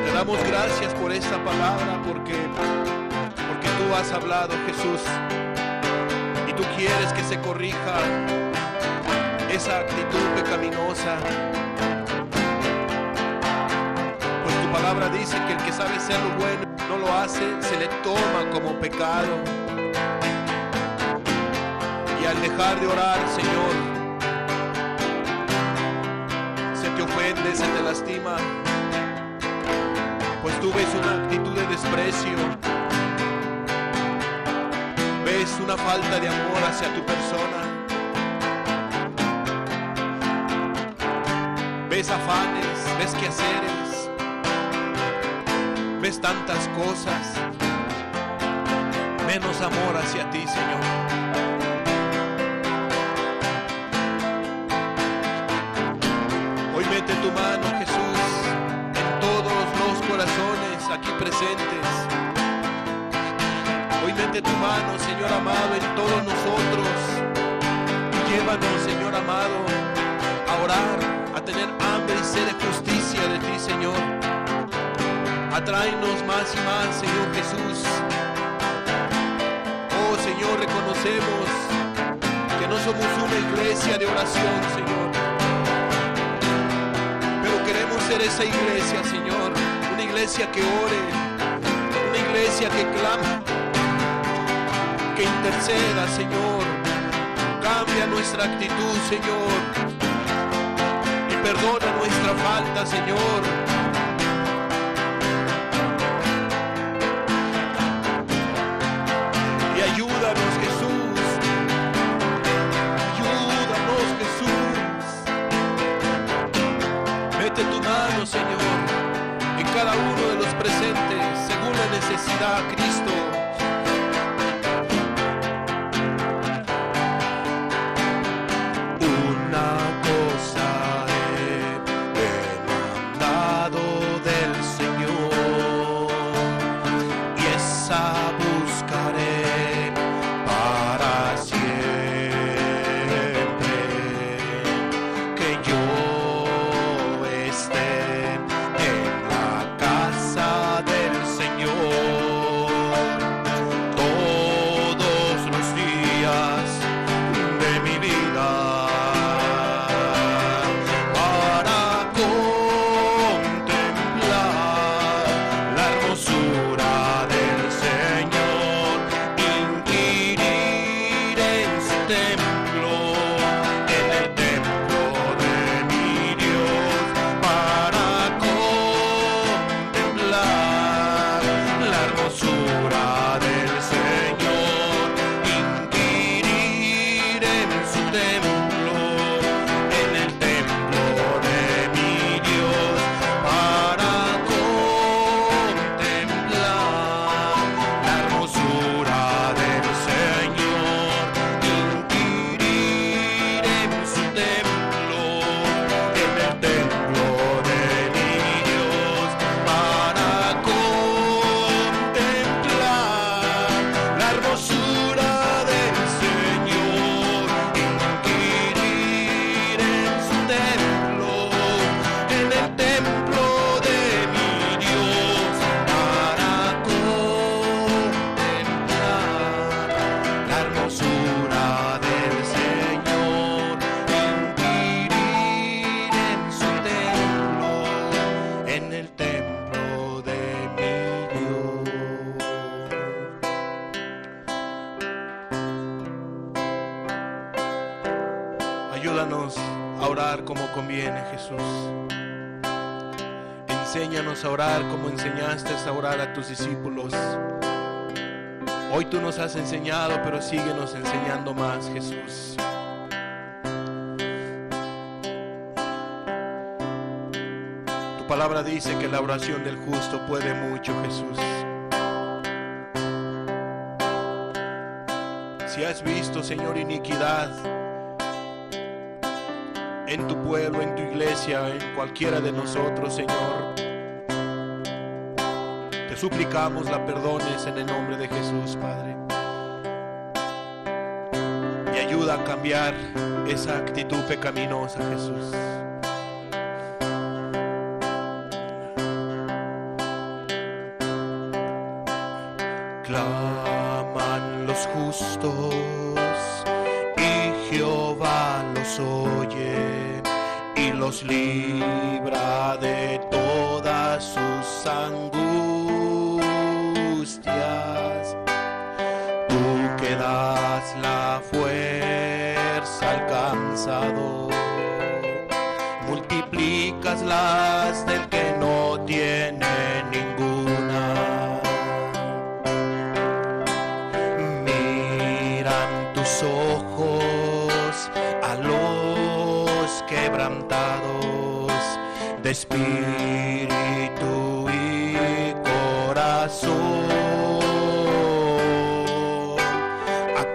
te damos gracias por esta palabra, porque tú has hablado, Jesús, y tú quieres que se corrija esa actitud pecaminosa, pues tu palabra dice que el que sabe hacer lo bueno no lo hace, se le toma como pecado. Y al dejar de orar, Señor, se te ofende, se te lastima, pues tú ves una actitud de desprecio, ves una falta de amor hacia tu persona, ves afanes, ves quehaceres, ves tantas cosas, menos amor hacia ti, Señor. Hoy mete tu mano, Jesús, en todos los corazones aquí presentes. Hoy mete tu mano, Señor amado, en todos nosotros. Y llévanos, Señor amado, a orar, a tener hambre y sed de justicia de ti, Señor. Atráenos más y más, Señor Jesús. Oh, Señor, reconocemos que no somos una iglesia de oración, Señor. Pero queremos ser esa iglesia, Señor. Una iglesia que ore, una iglesia que clama, que interceda, Señor. Cambia nuestra actitud, Señor. Y perdona nuestra falta, Señor. Y ayúdanos, Jesús. Ayúdanos, Jesús. Mete tu mano, Señor, en cada uno de los presentes, según la necesidad, Cristo. Ayúdanos a orar como conviene, Jesús. Enséñanos a orar como enseñaste a orar a tus discípulos. Hoy tú nos has enseñado, pero síguenos enseñando más, Jesús. Tu palabra dice que la oración del justo puede mucho, Jesús. Si has visto, Señor, iniquidad en tu pueblo, en tu iglesia, en cualquiera de nosotros, Señor, te suplicamos la perdones en el nombre de Jesús, Padre. Y ayuda a cambiar esa actitud pecaminosa, Jesús. Claman los justos y Jehová los oye y los libra de todas sus angustias. Tú que das la fuerza al cansado, multiplicas las del que no tiene ninguna. Miran tus ojos a los quebrantados de espíritu y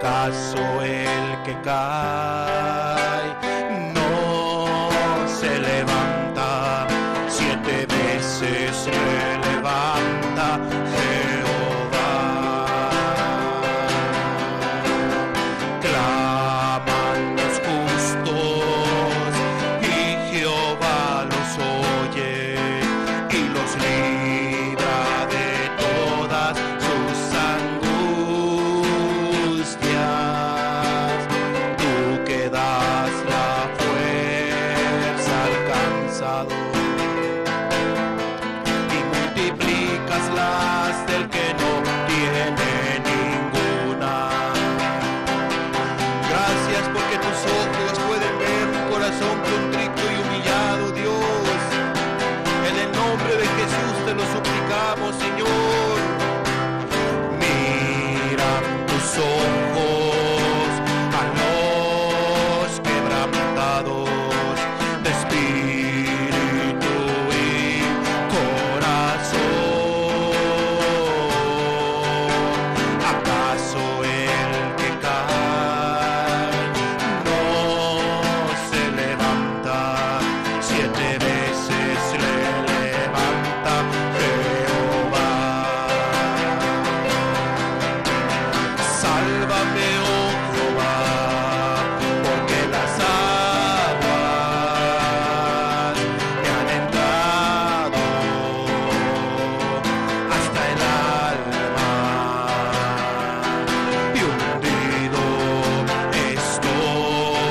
¿Acaso el que cae no se levanta? 7 veces se levanta Jehová. Claman los justos y Jehová los oye y los libra de todas sus angustias. Tú que das la fuerza al cansado y multiplicas las del que no tiene ninguna. Gracias porque tus ojos pueden ver un corazón contrito y humillado, Dios. En el nombre de Jesús te lo suplicamos, Señor. Mira tus ojos a los quebrantados de espíritu y corazón. ¿Acaso el que cae no se levanta? 7 veces le levanta Jehová. Sálvame, oh Jehová, porque las aguas me han entrado hasta el alma y hundido estoy en el cielo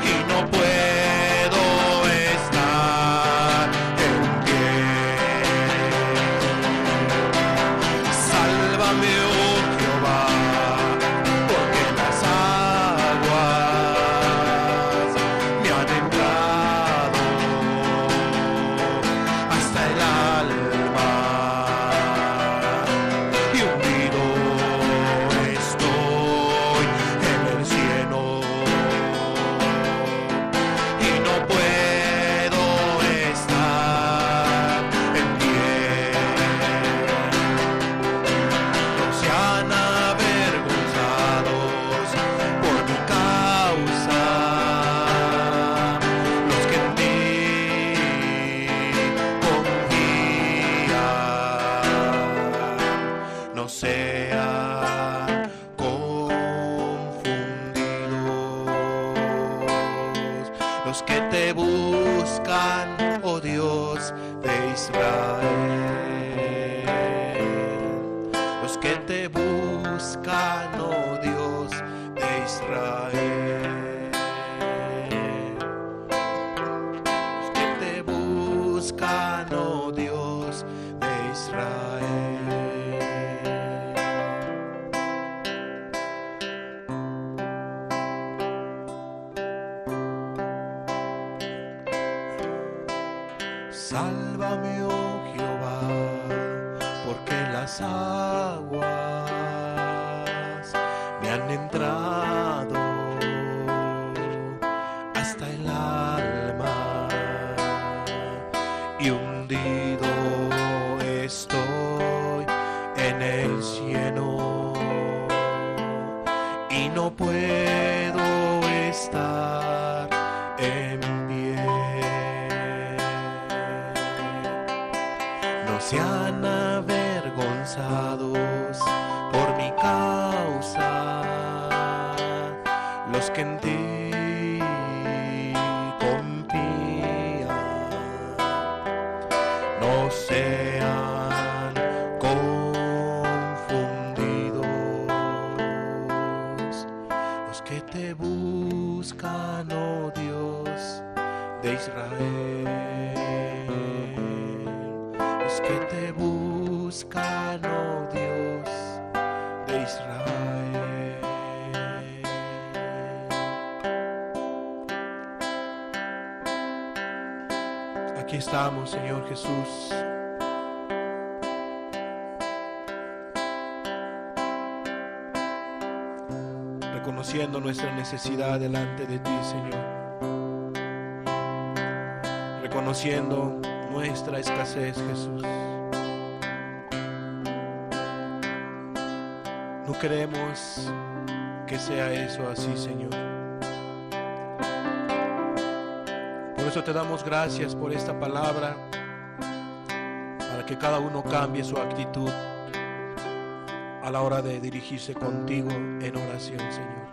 y no puedo estar en pie. Sálvame, oh Jehová, porque las aguas me han entrado hasta el alma y hundido estoy en el cielo y no puedo estar en pie. No sean avergonzados por mi causa los que en ti confían. No sean confundidos los que te buscan, oh Dios de Israel. Los que te buscan, oh Dios de Israel. Los que te buscan, oh Dios de Israel. Sálvame, oh Jehová, porque las aguas me han entrado hasta el alma y hundido estoy en el cielo y no puedo estar en pie. No sean avergonzados por mi causa los que en ti confían. No sean confundidos los que te buscan, oh Dios de Israel. Los que te buscan, oh Dios de Israel. Aquí estamos, Señor Jesús. Reconociendo nuestra necesidad delante de ti, Señor. Reconociendo nuestra escasez, Jesús. No queremos que sea eso así, Señor. Por eso te damos gracias por esta palabra, para que cada uno cambie su actitud a la hora de dirigirse contigo en oración, Señor.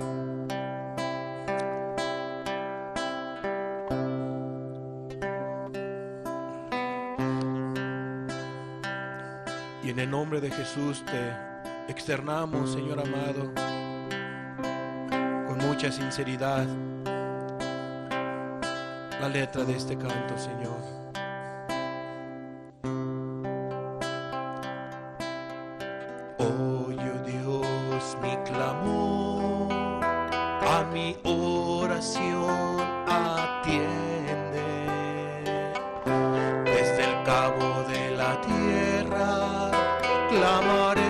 Y en el nombre de Jesús te externamos, Señor amado, con mucha sinceridad la letra de este canto, Señor. Oye, Dios, mi clamor, a mi oración atiende. Desde el cabo de la tierra clamaré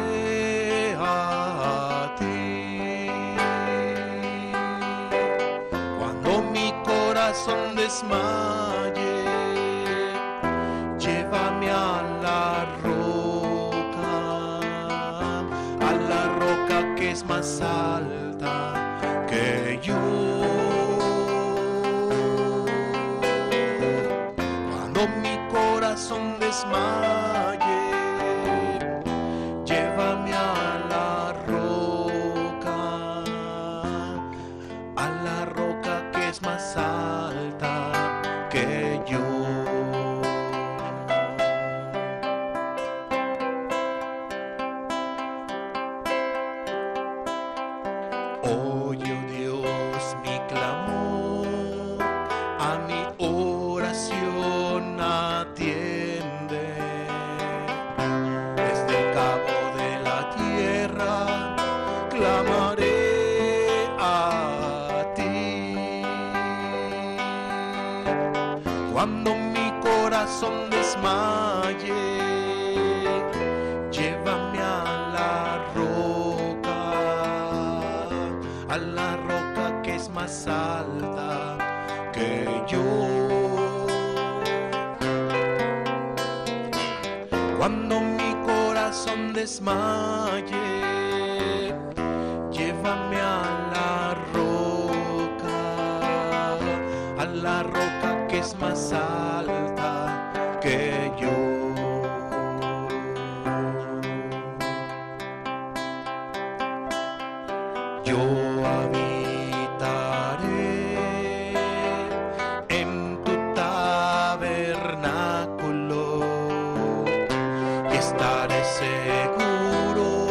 a ti. Cuando mi corazón desmaye, llévame a la roca que es más alta que yo. Cuando mi corazón desmaye, llévame a la roca que es más alta que yo. Oye, oh Dios, mi clamor, a mi oración atiende. Desde el cabo de la tierra clamaré a ti. Cuando mi corazón desmaye, llévame a la roca que es más alta que yo. Cuando mi corazón desmaye, llévame a la roca que es más alta que yo. Yo habitaré en tu tabernáculo y estaré seguro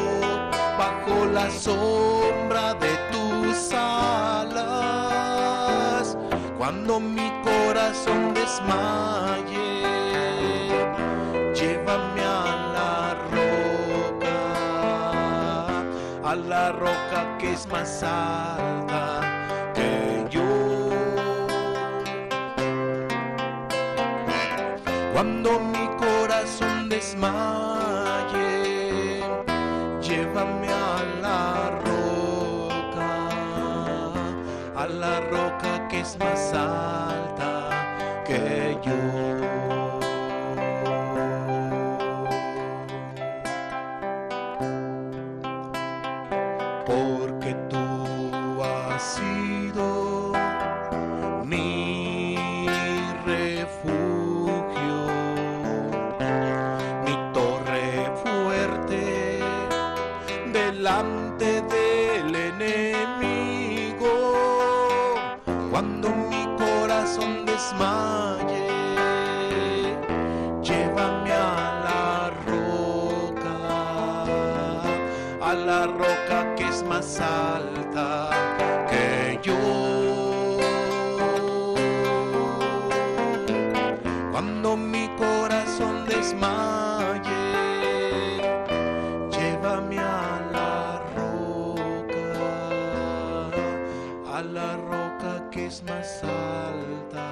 bajo la sombra de tus alas. Cuando mi corazón desmaye, llévame a la roca que es más alta que yo. Cuando mi corazón desmaye, llévame a la roca que es más alta que yo. Porque tú has sido mi refugio, mi torre fuerte delante del enemigo. Cuando mi corazón desmaye, llévame a la roca que es más alta que yo. Cuando mi corazón desmaye, llévame a la roca que es más alta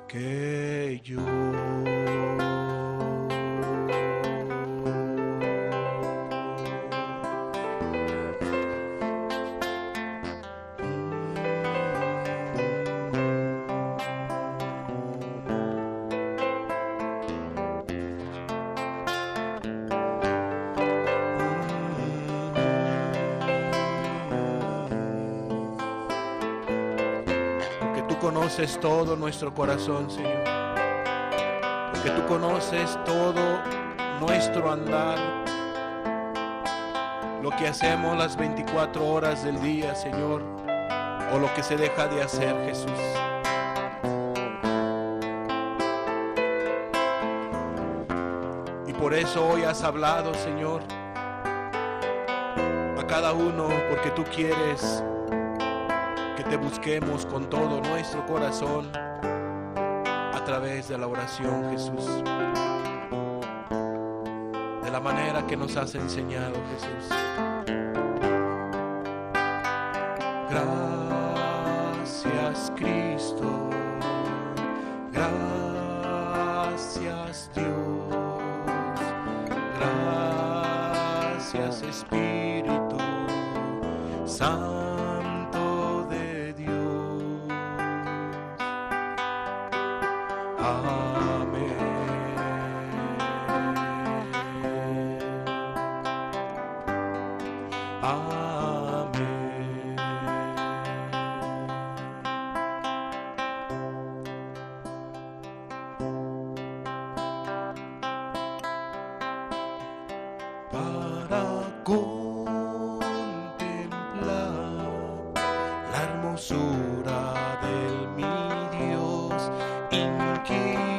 que yo. conoces todo nuestro corazón, Señor. Que tú conoces todo nuestro andar, lo que hacemos las 24 horas del día, Señor, o lo que se deja de hacer, Jesús. Y por eso hoy has hablado, Señor, a cada uno, porque tú quieres que te busquemos con todo nuestro corazón a través de la oración, Jesús. De la manera que nos has enseñado, Jesús. Gracias, Cristo. Gracias, Dios. Gracias, Espíritu Santo de Dios. Amén. Amén. Para contemplar la hermosura del mi Dios, inquirir